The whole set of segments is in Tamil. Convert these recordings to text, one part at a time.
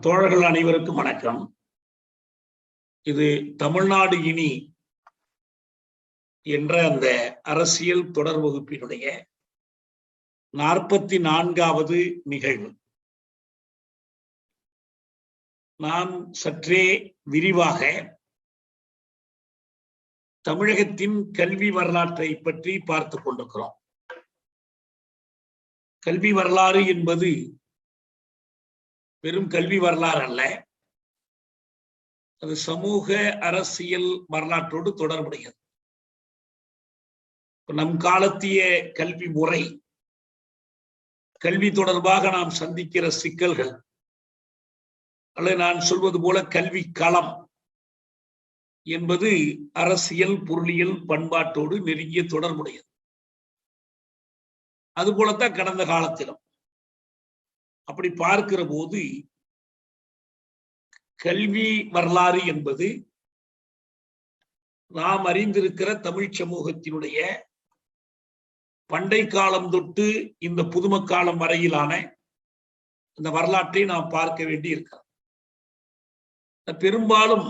தோழர்கள் அனைவருக்கும் வணக்கம். இது தமிழ்நாடு இனி என்ற அந்த அரசியல் தொடர் வகுப்பினுடைய 44வது நிகழ்வு. நாம் சற்றே விரிவாக தமிழகத்தின் கல்வி வரலாற்றை பற்றி பார்த்து கொண்டிருக்கிறோம். கல்வி வரலாறு என்பது வெறும் கல்வி வரலாறு அல்ல, அது சமூக அரசியல் வரலாற்றோடு தொடர்புடையது. நம் காலத்திய கல்வி முறை, கல்வி தொடர்பாக நாம் சந்திக்கிற சிக்கல்கள், அல்லது நான் சொல்வது போல கல்வி களம் என்பது அரசியல், பொருளியல், பண்பாட்டோடு நெருங்கிய தொடர்புடையது. அதுபோலத்தான் கடந்த காலத்திலும். அப்படி பார்க்கிற போது கல்வி வரலாறு என்பது நாம் அறிந்திருக்கிற தமிழ் சமூகத்தினுடைய பண்டை காலம் தொட்டு இந்த புதும காலம் வரையிலான இந்த வரலாற்றை நாம் பார்க்க வேண்டி இருக்கிறோம். பெரும்பாலும்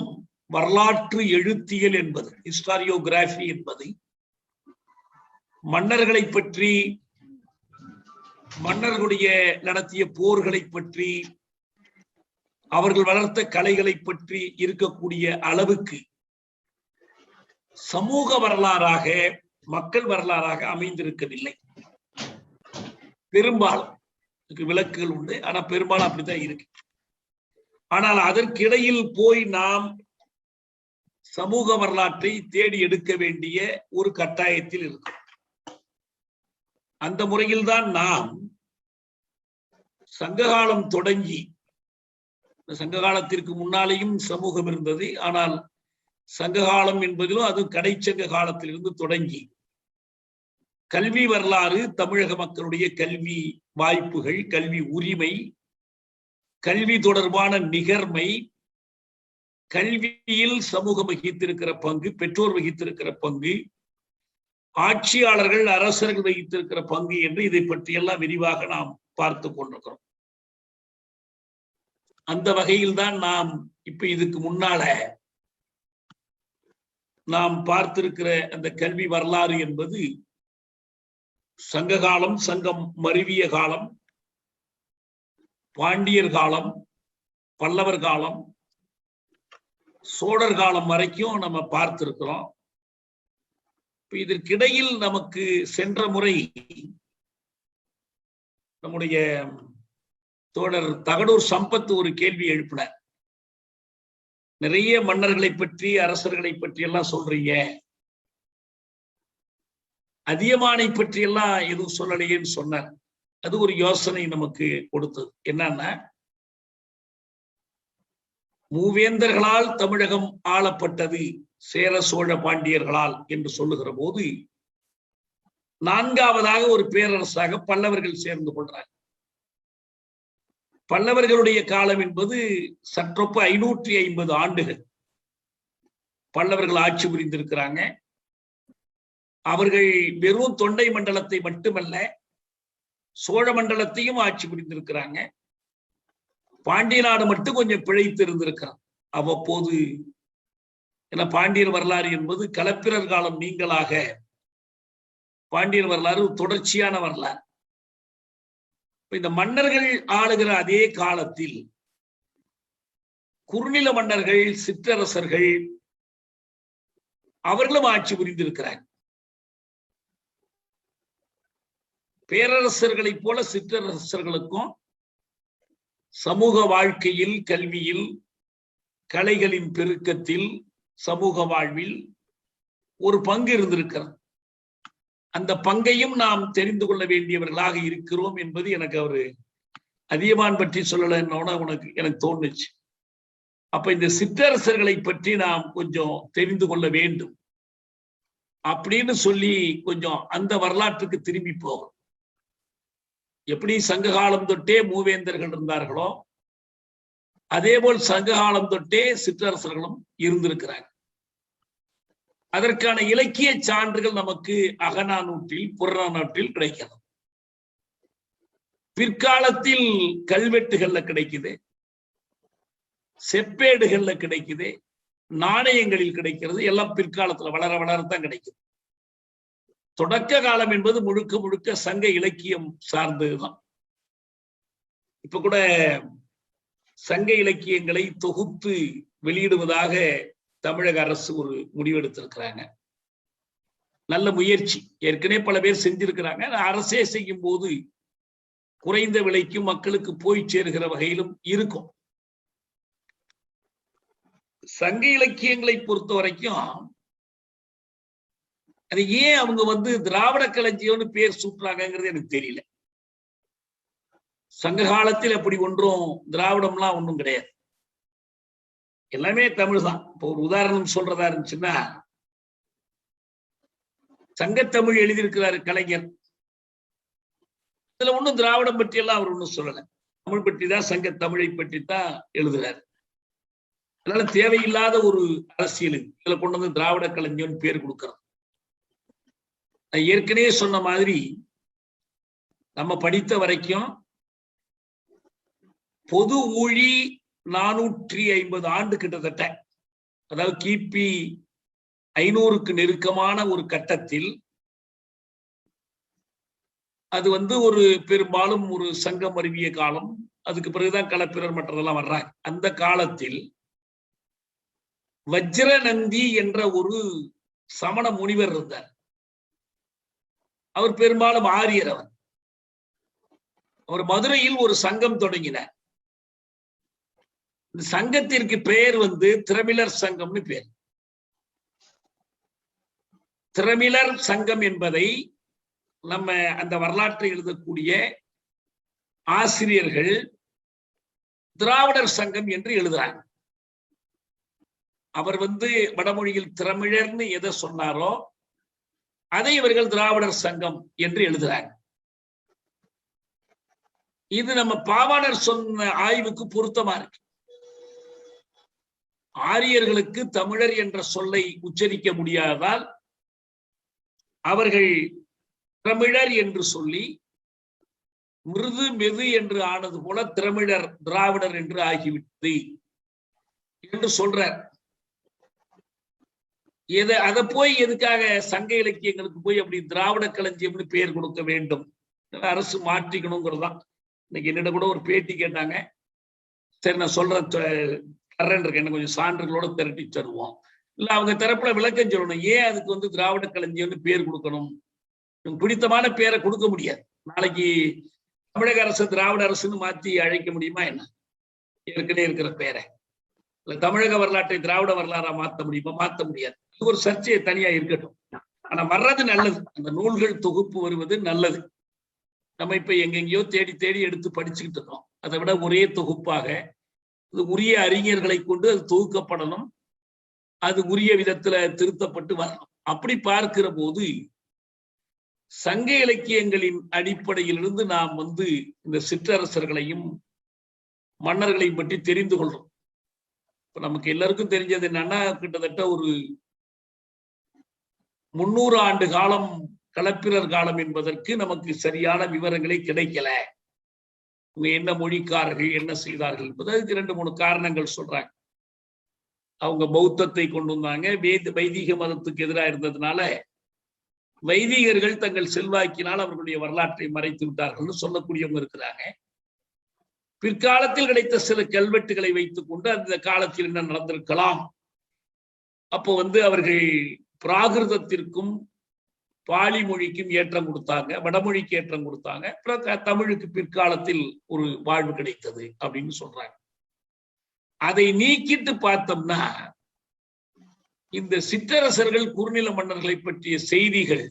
வரலாற்று எழுத்தியல் என்பது, ஹிஸ்டாரியோகிராபி என்பது, மன்னர்களை பற்றி, மன்னர்களுடைய நடத்திய போர்களை பற்றி, அவர்கள் வளர்த்த கலைகளை பற்றி இருக்கக்கூடிய அளவுக்கு சமூக வரலாறாக, மக்கள் வரலாறாக அமைந்திருக்கவில்லை. பெரும்பாலும் இதுக்கு விலக்குகள் உண்டு, ஆனா பெரும்பாலும் அப்படித்தான் இருக்கு. ஆனால் அதற்கிடையில் போய் நாம் சமூக வரலாற்றை தேடி எடுக்க வேண்டிய ஒரு கட்டாயத்தில் இருக்கிறோம். அந்த முறையில்தான் நாம் சங்ககாலம் தொடங்கி, சங்க காலத்திற்கு முன்னாலேயும் சமூகம் இருந்தது, ஆனால் சங்ககாலம் என்பதிலும் அது கடைச்சங்க காலத்திலிருந்து தொடங்கி கல்வி வரலாறு, தமிழக மக்களுடைய கல்வி வாய்ப்புகள், கல்வி உரிமை, கல்வி தொடர்பான நிகர்மை, கல்வியில் சமூகம் வகித்திருக்கிற பங்கு, பெற்றோர் வகித்திருக்கிற பங்கு, ஆட்சியாளர்கள், அரசர்கள் வகித்திருக்கிற பங்கு என்று இதை பற்றியெல்லாம் விரிவாக நாம் பார்த்து கொண்டிருக்கிறோம். அந்த வகையில் தான் நாம் இப்ப இதுக்கு முன்னால நாம் பார்த்திருக்கிற அந்த கல்வி வரலாறு என்பது சங்க காலம், சங்கம் மருவிய காலம், பாண்டியர் காலம், பல்லவர் காலம், சோழர் காலம் வரைக்கும் நம்ம பார்த்திருக்கிறோம். இதற்கிடையில் நமக்கு சென்ற முறை நம்முடைய தோழர் தகடூர் சம்பத் ஒரு கேள்வி எழுப்பினார். நிறைய மன்னர்களை பற்றி, அரசர்களை பற்றி எல்லாம் சொல்றீங்க, அதியமானை பற்றி எல்லாம் எதுவும் சொல்லலையேன்னு சொன்னார். அது ஒரு யோசனை நமக்கு கொடுத்தது. என்னன்னா, மூவேந்தர்களால் தமிழகம் ஆளப்பட்டது, சேர சோழ பாண்டியர்களால் என்று சொல்லுகிற போது 4வதாக ஒரு பேரரசாக பல்லவர்கள் சேர்ந்து கொள்றாங்க. பல்லவர்களுடைய காலம் என்பது சற்றொப்ப 550 ஆண்டுகள் பல்லவர்கள் ஆட்சி புரிந்திருக்கிறாங்க. அவர்கள் வெறும் தொண்டை மண்டலத்தை மட்டுமல்ல, சோழ மண்டலத்தையும் ஆட்சி புரிந்திருக்கிறாங்க. பாண்டிய நாடு மட்டும் கொஞ்சம் பிழைத்து இருந்திருக்கிறான் அவ்வப்போது. ஏன்னா பாண்டியர் வரலாறு என்பது களப்பிரர் காலம் நீங்களாக, பாண்டியர் வரலாறு தொடர்ச்சியான வரலாறு. இந்த மன்னர்கள் ஆளுகிற அதே காலத்தில் குறுநில மன்னர்கள், சிற்றரசர்கள், அவர்களும் ஆட்சி புரிந்திருக்கிறார். பேரரசர்களைப் போல சிற்றரசர்களுக்கும் சமூக வாழ்க்கையில், கல்வியில், கலைகளின் பெருக்கத்தில், சமூக வாழ்வில் ஒரு பங்கு இருந்திருக்கிறது. அந்த பங்கையும் நாம் தெரிந்து கொள்ள வேண்டியவர்களாக இருக்கிறோம் என்பது எனக்கு அவரு அதியமான் பற்றி சொல்லலன்னோட எனக்கு தோணுச்சு. அப்ப இந்த சிற்றரசர்களை பற்றி நாம் கொஞ்சம் தெரிந்து கொள்ள வேண்டும் அப்படின்னு சொல்லி கொஞ்சம் அந்த வரலாற்றுக்கு திரும்பி போகும். எப்படி சங்க காலம் தொட்டே மூவேந்தர்கள் இருந்தார்களோ, அதே போல் சங்க காலம் தொட்டே சிற்றரசர்களும் இருந்திருக்கிறாங்க. அதற்கான இலக்கிய சான்றுகள் நமக்கு அகநானூற்றில், புறநானூற்றில் கிடைக்கிறது. பிற்காலத்தில் கல்வெட்டுகள்ல கிடைக்குது. செப்பேடுகள்ல கிடைக்குது, நாணயங்களில் கிடைக்கிறது. எல்லாம் பிற்காலத்துல வளர வளரத்தான் கிடைக்குது. தொடக்க காலம் என்பது முழுக்க முழுக்க சங்க இலக்கியம் சார்ந்ததுதான். இப்ப கூட சங்க இலக்கியங்களை தொகுத்து வெளியிடுவதாக தமிழக அரசு ஒரு முடிவெடுத்திருக்கிறாங்க. நல்ல முயற்சி. ஏற்கனவே பல பேர் செஞ்சிருக்கிறாங்க. அரசே செய்யும் போது குறைந்த விலைக்கும் மக்களுக்கு போய் சேருகிற வகையிலும் இருக்கும். சங்க இலக்கியங்களை பொறுத்த வரைக்கும் அது ஏன் அவங்க திராவிட களஞ்சியம்னு பேர் சூட்டுறாங்கிறது எனக்கு தெரியல. சங்க காலத்தில் அப்படி ஒன்றும் திராவிடம்லாம் ஒன்றும் கிடையாது, எல்லாமே தமிழ் தான். இப்போ ஒரு உதாரணம் சொல்றதா இருந்துச்சுன்னா, சங்கத்தமிழ் எழுதியிருக்கிறாரு கலைஞர். இதுல ஒன்றும் திராவிடம் பற்றி எல்லாம் அவர் ஒன்றும் சொல்லல, தமிழ் பற்றி தான், சங்க தமிழை பற்றி தான் எழுதுறாரு. அதனால தேவையில்லாத ஒரு அரசியல் இதுல கொண்டு வந்து திராவிட கலைஞன் பேர் கொடுக்கிறது. ஏற்கனவே சொன்ன மாதிரி நம்ம படித்த வரைக்கும் பொது ஊழி 450 ஆண்டு கிட்டத்தட்ட, அதாவது கிபி 500க்கு நெருக்கமான ஒரு கட்டத்தில் அது ஒரு பெரும்பாலும் ஒரு சங்கம் அறிவிய காலம். அதுக்கு பிறகுதான் களப்பிரர் மற்றதெல்லாம் வர்றாங்க. அந்த காலத்தில் வஜ்ரநந்தி என்ற ஒரு சமண முனிவர் இருந்தார். அவர் பெரும்பாலும் ஆரியர். அவர் மதுரையில் ஒரு சங்கம் தொடங்கினார். இந்த சங்கத்திற்கு பெயர் திரமிழர் சங்கம்னு பேர். திரமிழர் சங்கம் என்பதை நம்ம அந்த வரலாற்றை எழுதக்கூடிய ஆசிரியர்கள் திராவிடர் சங்கம் என்று எழுதுறாங்க. அவர் வடமொழியில் திரமிழர்னு எதை சொன்னாரோ அதை இவர்கள் திராவிடர் சங்கம் என்று எழுதுறாங்க. இது நம்ம பாவாணர் சொன்ன ஆய்வுக்கு பொருத்தமா இருக்கு. ஆரியர்களுக்கு தமிழர் என்ற சொல்லை உச்சரிக்க முடியாததால் அவர்கள் திரமிழர் என்று சொல்லி மிருது மெது என்று ஆனது போல திரமிழர் திராவிடர் என்று ஆகிவிட்டது என்று சொல்றார். அதை போய் எதுக்காக சங்க இலக்கியங்களுக்கு போய் அப்படி திராவிட களஞ்சியம்னு பேர் கொடுக்க வேண்டும், அரசு மாற்றிக்கணுங்கிறதுதான். இன்னைக்கு என்னிட கூட ஒரு பேட்டி கேட்டாங்க. சரி, நான் சொல்றேன் என்ன கொஞ்சம் சான்றுகளோட திரட்டி தருவோம். இல்ல அவங்க தரப்புல விளக்கம் சொல்லணும், ஏன் அதுக்கு திராவிட களஞ்சியம்னு பேர் கொடுக்கணும். பிடித்தமான பேரை கொடுக்க முடியாது. நாளைக்கு தமிழக அரசு திராவிட அரசுன்னு மாத்தி அழைக்க முடியுமா என்ன? ஏற்கனவே இருக்கிற பேரை. இல்ல தமிழக வரலாற்றை திராவிட வரலாறா மாத்த முடியுமா? மாத்த முடியாது. இது ஒரு சர்ச்சையை தனியா இருக்கட்டும். ஆனா வர்றது நல்லது, அந்த நூல்கள் தொகுப்பு வருவது நல்லது. நம்ம இப்ப எங்கெங்கயோ தேடி தேடி எடுத்து படிச்சுக்கிட்டு இருக்கோம். அதை விட ஒரே தொகுப்பாக உரிய அறிஞர்களை கொண்டு அது தொகுக்கப்படணும், அது உரிய விதத்துல திருத்தப்பட்டு வரணும். அப்படி பார்க்கிற போது சங்க இலக்கியங்களின் அடிப்படையிலிருந்து நாம் இந்த சிற்றரசர்களையும் மன்னர்களையும் பற்றி தெரிந்து கொள்றோம். இப்ப நமக்கு எல்லாருக்கும் தெரிஞ்சது என்னன்னா, கிட்டத்தட்ட ஒரு 300 ஆண்டு காலம் களப்பிரர் காலம் என்பதற்கு நமக்கு சரியான விவரங்களே கிடைக்கல. அவங்க என்ன மொழிக்காரர்கள், என்ன செய்தார்கள் என்பது அதுக்கு 2-3 காரணங்கள் சொல்றாங்க. அவங்க பௌத்தத்தை கொண்டு வந்தாங்க, வைதிக மதத்துக்கு எதிராக இருந்ததுனால வைதிகர்கள் தங்கள் செல்வாக்கினால் அவர்களுடைய வரலாற்றை மறைத்து விட்டார்கள் சொல்லக்கூடியவங்க இருக்கிறாங்க. பிற்காலத்தில் கிடைத்த சில கல்வெட்டுகளை வைத்துக் கொண்டு அந்த காலத்தில் என்ன நடந்திருக்கலாம், அப்போ அவர்கள் பிராகிருதத்திற்கும் பாலி மொழிக்கும் ஏற்றம் கொடுத்தாங்க, வடமொழிக்கு ஏற்றம் கொடுத்தாங்க, தமிழுக்கு பிற்காலத்தில் ஒரு வாழ்வு கிடைத்தது அப்படின்னு சொல்றாங்க. அதை நீக்கிட்டு பார்த்தோம்னா இந்த சிற்றரசர்கள் குறுநில மன்னர்களை பற்றிய செய்திகள்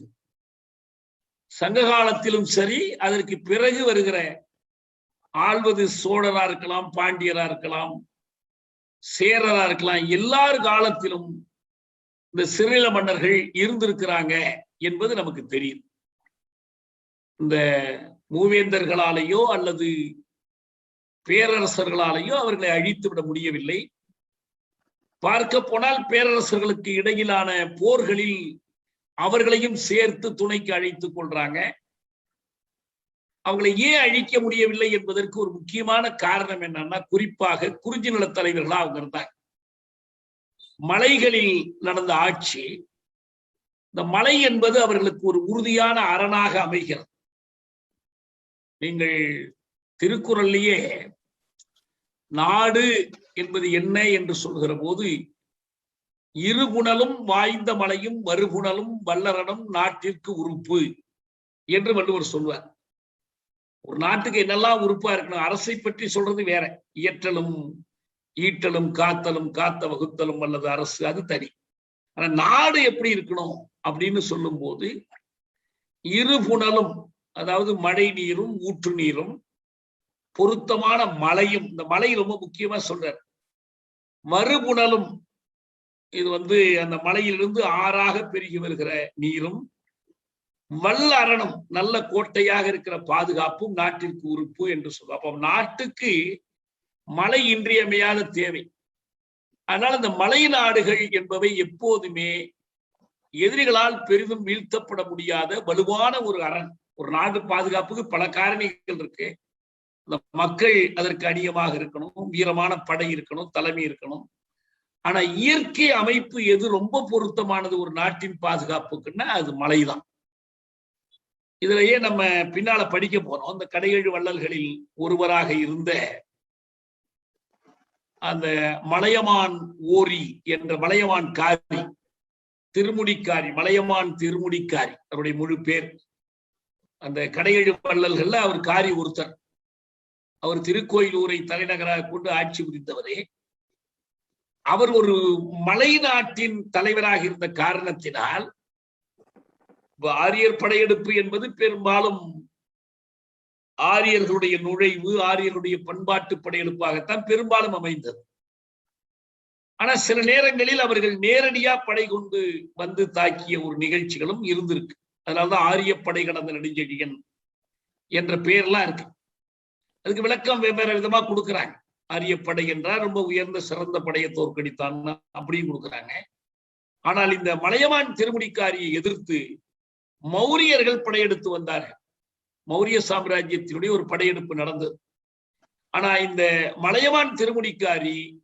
சங்க காலத்திலும் சரி, அதற்கு பிறகு வருகிற ஆள்வது சோழரா இருக்கலாம், பாண்டியரா இருக்கலாம், சேரரா இருக்கலாம், எல்லார் காலத்திலும் இந்த சிறுநில மன்னர்கள் இருந்திருக்கிறாங்க என்பது நமக்கு தெரியும். இந்த மூவேந்தர்களாலேயோ அல்லது பேரரசர்களாலேயோ அவர்களை அழித்து விட முடியவில்லை. பார்க்க போனால் பேரரசர்களுக்கு இடையிலான போர்களில் அவர்களையும் சேர்த்து துணைக்கு அழைத்துக் கொள்றாங்க. அவங்களை ஏன் அழிக்க முடியவில்லை என்பதற்கு ஒரு முக்கியமான காரணம் என்னன்னா, குறிப்பாக குறிஞ்சி நில தலைவர்களா அவங்க இருந்தாங்க. மலைகளில் நடந்த ஆட்சி, இந்த மலை என்பது அவர்களுக்கு ஒரு உறுதியான அரணாக அமைகிறது. நீங்கள் திருக்குறள்லேயே நாடு என்பது என்ன என்று சொல்கிற போது, இருகுணலும் வாய்ந்த மலையும் மறுகுணலும் வல்லரனும் நாட்டிற்கு உறுப்பு என்று வள்ளுவர் சொல்வார். ஒரு நாட்டுக்கு என்னெல்லாம் உறுப்பா இருக்கணும், அரசை பற்றி சொல்றது வேற. இயற்றலும் ஈட்டலும் காத்தலும் காத்த வகுத்தலும் அல்லது அரசு, அது தனி. ஆனா நாடு எப்படி இருக்கணும் அப்படின்னு சொல்லும் போது, இருபுணலும், அதாவது மழை நீரும் ஊற்று நீரும், பொருத்தமான மலையும், இந்த மலை ரொம்ப முக்கியமா சொல்றார். மறுபுணலும், இது அந்த மலையிலிருந்து ஆறாக பெருகி வருகிற நீரும், வல்ல அரணம், நல்ல கோட்டையாக இருக்கிற பாதுகாப்பும் நாட்டிற்கு உறுப்பு என்று சொல்லுவோம். அப்போ நாட்டுக்கு மலை இன்றியமையாத தேவை. அதனால் இந்த மலை நாடுகள் என்பவை எப்போதுமே எதிரிகளால் பெரிதும் வீழ்த்தப்பட முடியாத வலுவான ஒரு அரண். ஒரு நாடு பாதுகாப்புக்கு பல காரணிகள் இருக்கு. இந்த மக்கள் அதற்கு அணியமாக இருக்கணும், வீரமான படை இருக்கணும், தலைமை இருக்கணும். ஆனா இயற்கை அமைப்பு எது ரொம்ப பொருத்தமானது ஒரு நாட்டின் பாதுகாப்புக்குன்னா அது மலைதான். இதுலயே நம்ம பின்னால படிக்க போறோம். அந்த கடையேழு வள்ளல்களில் ஒருவராக இருந்த அந்த மலையமான் ஓரி என்ற மலையமான் காரி, திருமுடிக்காரி, மலையமான் திருமுடிக்காரி அவருடைய முழு பேர். அந்த கடையேழு வள்ளல்கள்ல அவர் காரி ஒருத்தர். அவர் திருக்கோயிலூரை தலைநகராக கொண்டு ஆட்சி புரிந்தவரே. அவர் ஒரு மலை நாட்டின் தலைவராக இருந்த காரணத்தினால் ஆரியர் படையெடுப்பு என்பது பெரும்பாலும் ஆரியர்களுடைய நுழைவு, ஆரியர்களுடைய பண்பாட்டு படையெடுப்பாகத்தான் பெரும்பாலும் அமைந்தது. ஆனா சில நேரங்களில் அவர்கள் நேரடியா படை கொண்டு வந்து தாக்கிய ஒரு நிகழ்ச்சிகளும் இருந்திருக்கு. அதனால்தான் ஆரிய படை கடந்த நெடுஞ்செழியன் என்ற பெயர்லாம் இருக்கு. அதுக்கு விளக்கம் வெவ்வேறு விதமா கொடுக்குறாங்க. ஆரியப்படை என்றால் ரொம்ப உயர்ந்த சிறந்த படையை தோற்கடித்தான் அப்படியும் கொடுக்குறாங்க. ஆனால் இந்த மலையமான் திருமுடிக்காரியை எதிர்த்து மௌரியர்கள் படையெடுத்து வந்தார்கள். மௌரிய சாம்ராஜ்யத்தினுடைய ஒரு படையெடுப்பு நடந்தது. ஆனா இந்த மலையமான் திருமுடிக்காரி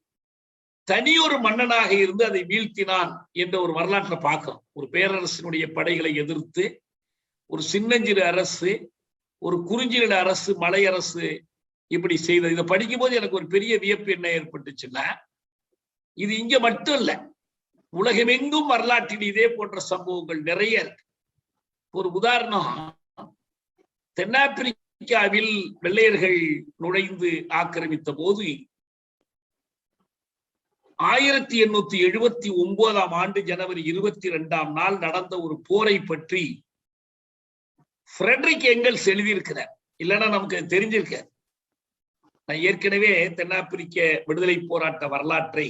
தனியொரு மன்னனாக இருந்து அதை வீழ்த்தினான் என்ற ஒரு வரலாற்றை பார்க்கிறோம். ஒரு பேரரசினுடைய படைகளை எதிர்த்து ஒரு சின்னஞ்சிறு அரசு, ஒரு குறிஞ்சிநில அரசு, மலையரசு இப்படி செய்தது. இதை படிக்கும் போது எனக்கு ஒரு பெரிய வியப்பு என்ன ஏற்பட்டுச்சுன்னா, இது இங்க மட்டும் இல்ல, உலகமெங்கும் வரலாற்றில் இதே போன்ற சம்பவங்கள் நிறைய இருக்கு. ஒரு உதாரணம், தென்னாப்பிரிக்காவில் வெள்ளையர்கள் நுழைந்து ஆக்கிரமித்த போது 1879 ஆண்டு ஜனவரி 22 நடந்த ஒரு போரை பற்றி ஃபிரெட்ரிக் எங்கெல்ஸ் எழுதியிருக்கிறார். இல்லைன்னா நமக்கு தெரிஞ்சிருக்க. நான் ஏற்கனவே தென்னாப்பிரிக்க விடுதலை போராட்ட வரலாற்றை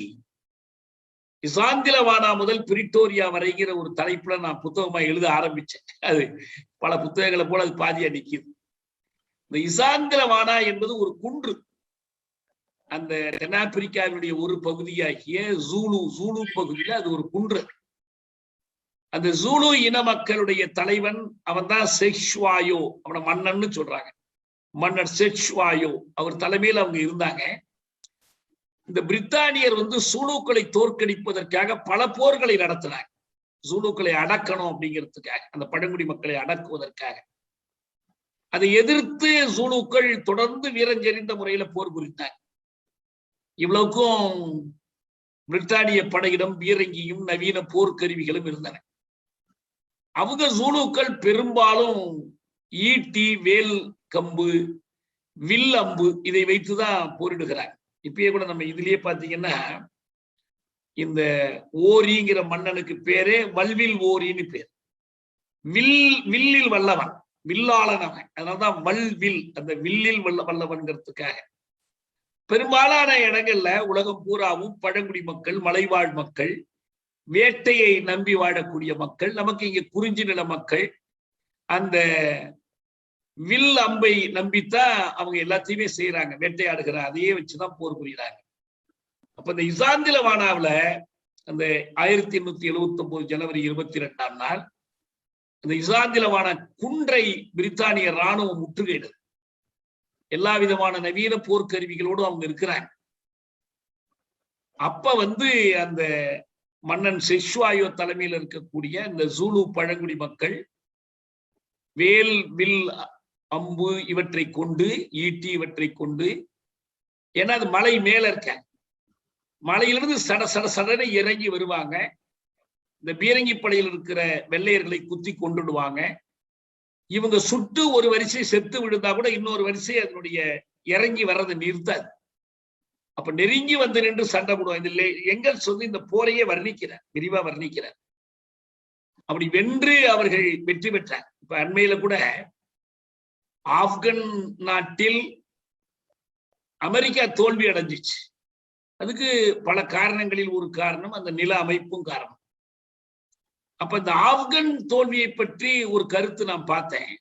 இசாந்திலவானா முதல் பிரிட்டோரியா வரைகிற ஒரு தலைப்புல நான் புத்தகமா எழுத ஆரம்பிச்சேன். அது பல புத்தகங்களை போல அது பாதியா நிக்குது. இந்த இசாந்திலவானா என்பது ஒரு குன்று. அந்த தென்னாப்பிரிக்காவினுடைய ஒரு பகுதியாகிய ஜூலு பகுதியில அது ஒரு குன்று. அந்த ஜூலு இன மக்களுடைய தலைவன் அவன் தான் செக்ஷ்வாயோ, அவனை மன்னன்னு சொல்றாங்க. மன்னர் செக்ஷ்வாயோ அவர் தலைமையில் அவங்க இருந்தாங்க. இந்த பிரித்தானியர் சூலுக்களை தோற்கடிப்பதற்காக பல போர்களை நடத்தினாங்க. சூலுக்களை அடக்கணும் அப்படிங்கிறதுக்காக, அந்த பழங்குடி மக்களை அடக்குவதற்காக. அதை எதிர்த்து சூலுக்கள் தொடர்ந்து வீரஞ்செறிந்த முறையில போர் புரிந்தாங்க. இவ்வளவுக்கும் பிரித்தானிய படையிடம் பீரங்கியும் நவீன போர்க்கருவிகளும் இருந்தன. அவங்க சூலுக்கள் பெரும்பாலும் ஈட்டி, வேல் கம்பு, வில் அம்பு இதை வைத்துதான் போரிடுகிறாங்க. இப்பயே கூட நம்ம இதுலயே பாத்தீங்கன்னா, இந்த ஓரிங்கிற மன்னனுக்கு பேரே வல்வில் ஓரின்னு பேர். வில்லில் வல்லவன், வில்லாளன் அவன். அதனால்தான் வல்வில், அந்த வில்லில் வல்லவன்கிறதுக்காக. பெரும்பாலான இடங்கள்ல உலகம் பூராவும் பழங்குடி மக்கள், மலைவாழ் மக்கள், வேட்டையை நம்பி வாழக்கூடிய மக்கள். நமக்கு இங்க குறிஞ்சி நில மக்கள் அந்த வில் அம்பை நம்பித்தான் அவங்க எல்லாத்தையுமே செய்யறாங்க. வேட்டையாடுகிற அதையே வச்சுதான் போர் புரியுறாங்க. அப்ப இந்த இசாந்திலவானாவில அந்த 1879 ஜனவரி 22 அந்த இசாந்திலவான குன்றை பிரித்தானிய ராணுவம் முற்றுகையிடுது. எல்லா விதமான நவீன போர்க்கருவிகளோடு அவங்க இருக்கிறாங்க. அப்ப அந்த மன்னன் செஷ்வாயோ தலைமையில் இருக்கக்கூடிய இந்த ஜூலு பழங்குடி மக்கள் வேல், வில், அம்பு இவற்றை கொண்டு, ஈட்டி இவற்றை கொண்டு, ஏன்னா அது மலை மேல இருக்க, மலையிலிருந்து சட சட சடனை இறங்கி வருவாங்க. இந்த பீரங்கி படையில் இருக்கிற வெள்ளையர்களை குத்தி கொண்டுடுவாங்க. இவங்க சுட்டு ஒரு வரிசை செத்து விழுந்தா கூட இன்னொரு வரிசை அதனுடைய இறங்கி வர்றது நிறுத்தாது. அப்ப நெருங்கி நின்று சண்டை போடுவாங்க. இதுல எங்கெல்ஸ் இந்த போரையே வர்ணிக்கிறார், விரிவா வர்ணிக்கிறார். அப்படி வென்று அவர்கள் வெற்றி பெற்றார். இப்ப அண்மையில கூட ஆப்கன் நாட்டில் அமெரிக்கா தோல்வி அடைஞ்சிச்சு. அதுக்கு பல காரணங்களில் ஒரு காரணம் அந்த நில அமைப்பும் காரணம். அப்ப இந்த ஆப்கன் தோல்வியை பற்றி ஒரு கருத்து நான் பார்த்தேன்.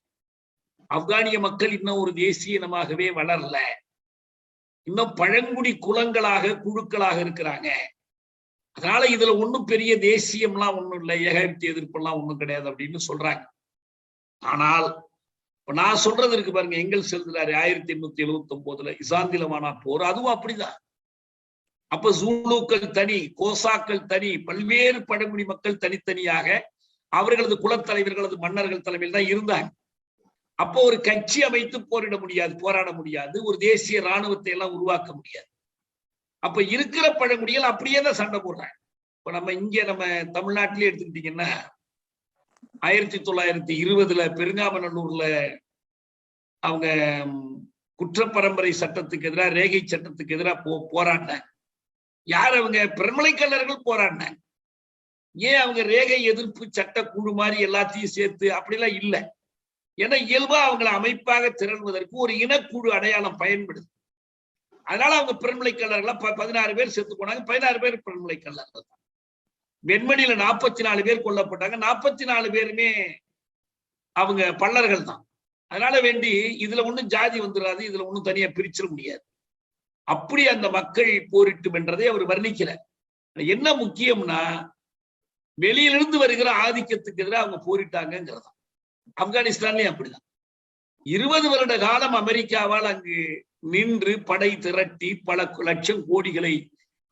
ஆப்கானிய மக்கள் இன்னும் ஒரு தேசிய இனமாகவே வளரல, இன்னும் பழங்குடி குலங்களாக குழுக்களாக இருக்கிறாங்க. அதனால இதுல ஒண்ணும் பெரிய தேசியம்லாம் ஒண்ணும் இல்லை, ஏகாதிபத்திய எதிர்ப்பெல்லாம் ஒண்ணும் கிடையாது அப்படின்னு சொல்றாங்க. ஆனால் இப்ப நான் சொல்றது இருக்கு பாருங்க, எங்கெல்ஸ் எழுதுறாரு 1879 இசாந்திலமானா போர், அதுவும் அப்படிதான். அப்ப ஜூலுக்கள் தனி, கோசாக்கள் தனி, பல்வேறு பழங்குடி மக்கள் தனித்தனியாக அவர்களது குலத்தலைவர்களது மன்னர்கள் தலைமையில் தான் இருந்தாங்க. அப்போ ஒரு கட்சி அமைத்து போராட முடியாது, ஒரு தேசிய இராணுவத்தை எல்லாம் உருவாக்க முடியாது. அப்ப இருக்கிற பழங்குடிகள் அப்படியே தான் சண்டை போடுறாங்க. இப்ப நம்ம தமிழ்நாட்டிலே எடுத்துக்கிட்டீங்கன்னா 1920 பெருங்காமநல்லூர்ல அவங்க குற்றப்பரம்பரை சட்டத்துக்கு எதிராக, ரேகை சட்டத்துக்கு எதிராக போராடினாங்க. யார்? அவங்க பிரமலைக்கல்லர்கள் போராடினாங்க. ஏன் அவங்க ரேகை எதிர்ப்பு சட்ட குழு மாதிரி எல்லாத்தையும் சேர்த்து அப்படிலாம் இல்லை. ஏன்னா இயல்பா அவங்களை அமைப்பாக திரள்வதற்கு ஒரு இனக்குழு அடையாளம் பயன்படுது. அதனால அவங்க பெருமலைக்கல்லர்களா 16 பேர் செத்து போனாங்க. 16 பேர் பெருமலைக்கல்லர்கள் தான். வெண்மணியில 44 பேர் கொல்லப்பட்டாங்க. 44 பேருமே அவங்க பல்லர்கள் தான். அதனால வேண்டி இதுல ஒண்ணும் ஜாதி வந்துடாது, இதுல ஒண்ணும் தனியா பிரிச்சிட முடியாது. அப்படி அந்த மக்கள் போரிட்டும் என்றதை அவர் வர்ணிக்கிறார். என்ன முக்கியம்னா வெளியிலிருந்து வருகிற ஆதிக்கத்துக்கு எதிராக அவங்க போரிட்டாங்கிறது. ஆப்கானிஸ்தான்லயும் அப்படிதான். 20 வருட காலம் அமெரிக்காவால் அங்கு நின்று படை திரட்டி பல லட்சம் கோடிகளை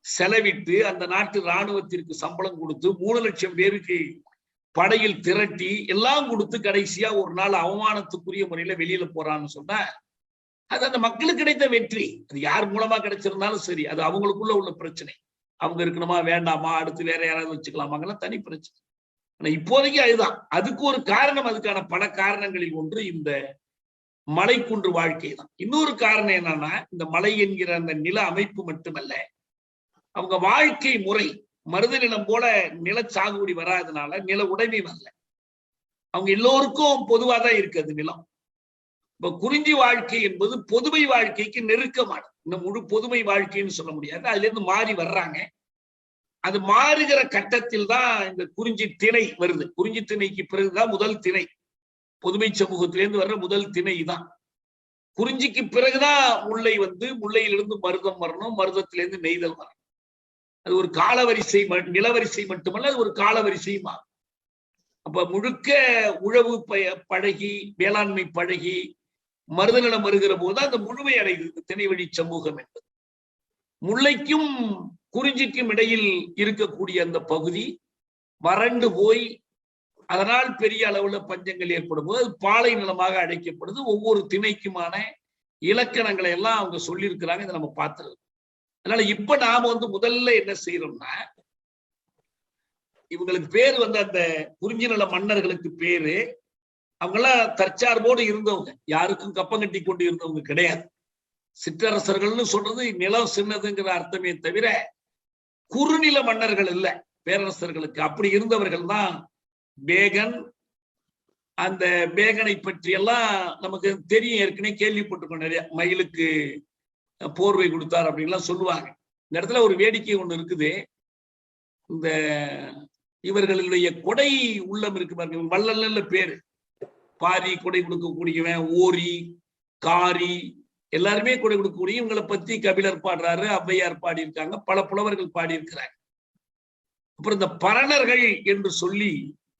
செலவிட்டு அந்த நாட்டு இராணுவத்திற்கு சம்பளம் கொடுத்து 3 லட்சம் பேருக்கு படையில் திரட்டி எல்லாம் கொடுத்து கடைசியா ஒரு நாள் அவமானத்துக்குரிய முறையில வெளியில போறான்னு சொன்னா அது அந்த மக்களுக்கு கிடைத்த வெற்றி. அது யார் மூலமா கிடைச்சிருந்தாலும் சரி, அது அவங்களுக்குள்ள உள்ள பிரச்சனை. அவங்க இருக்கணுமா வேண்டாமா, அடுத்து வேற யாராவது வச்சுக்கலாமாங்கலாம் தனி பிரச்சனை. ஆனா இப்போதைக்கு அதுதான். அதுக்கு ஒரு காரணம், அதுக்கான பல காரணங்களில் ஒன்று இந்த மலைக்குன்று வாழ்க்கை தான். இன்னொரு காரணம் என்னன்னா, இந்த மலை என்கிற அந்த நில அமைப்பு மட்டுமல்ல, அவங்க வாழ்க்கை முறை மருத நிலம் போல நில சாகுபடி வராதனால நில உடைமை வரல. அவங்க எல்லோருக்கும் பொதுவாதான் இருக்குது நிலம். இப்ப குறிஞ்சி வாழ்க்கை என்பது பொதுமை வாழ்க்கைக்கு நெருக்கமானது. இந்த முழு பொதுமை வாழ்க்கைன்னு சொல்ல முடியாது, அதுல இருந்து மாறி வர்றாங்க. அது மாறுகிற கட்டத்தில் தான் இந்த குறிஞ்சி திணை வருது. குறிஞ்சி திணைக்கு பிறகுதான் முதல் திணை. பொதுமை சமூகத்திலேருந்து வர்ற முதல் திணை தான். குறிஞ்சிக்கு பிறகுதான் முல்லை முல்லையிலிருந்து மருதம் வரணும், மருதத்திலிருந்து நெய்தல் வரணும். அது ஒரு காலவரிசை, நிலவரிசை மட்டுமல்ல, அது ஒரு காலவரிசையும் ஆகும். அப்ப முழுக்க உழவு பழகி, வேளாண்மை பழகி மருத நிலம் வருகிற போதுதான் அந்த முழுமை அடைகிறது திணை வழி சமூகம் என்பது. முல்லைக்கும் குறிஞ்சிக்கும் இடையில் இருக்கக்கூடிய அந்த பகுதி வறண்டு போய் அதனால் பெரிய அளவுல பஞ்சங்கள் ஏற்படும் போது அது பாலை நிலமாக அழைக்கப்படுது. ஒவ்வொரு திணைக்குமான இலக்கணங்களை எல்லாம் அவங்க சொல்லியிருக்கிறாங்க, இதை நம்ம பார்த்துருக்கோம். அதனால இப்ப நாம முதல்ல என்ன செய்யறோம்னா, இவங்களுக்கு பேர் அந்த குறிஞ்சி நில மன்னர்களுக்கு பேரு, அவங்கெல்லாம் தற்சார்போடு இருந்தவங்க, யாருக்கும் கப்பம் கட்டி கொண்டு இருந்தவங்க கிடையாது. சிற்றரசர்கள்னு சொல்றது நிலம் சின்னதுங்கிற அர்த்தமே தவிர குறுநில மன்னர்கள் இல்ல பேரரசர்களுக்கு. அப்படி இருந்தவர்கள் தான் பேகன். அந்த பேகனை பற்றி எல்லாம் நமக்கு தெரியும், ஏற்கனவே கேள்விப்பட்டிருக்கோம். நிறைய மயிலுக்கு போர்வை கொடுத்தார் அப்படின்லாம் சொல்லுவாங்க. இந்த இடத்துல ஒரு வேடிக்கை ஒண்ணு இருக்குது. இந்த இவர்களுடைய கொடை உள்ளம் இருக்கு பாருங்க, வள்ளல்ல பேரு. பாரி கொடை கொடுக்கக்கூடியவன், ஓரி, காரி, எல்லாருமே கொடை கொடுக்கக்கூடிய. இவங்களை பத்தி கபிலர் பாடுறாரு, ஔவையார் பாடியிருக்காங்க, பல புலவர்கள் பாடியிருக்கிறாங்க. அப்புறம் இந்த பரணர்கள் என்று சொல்லி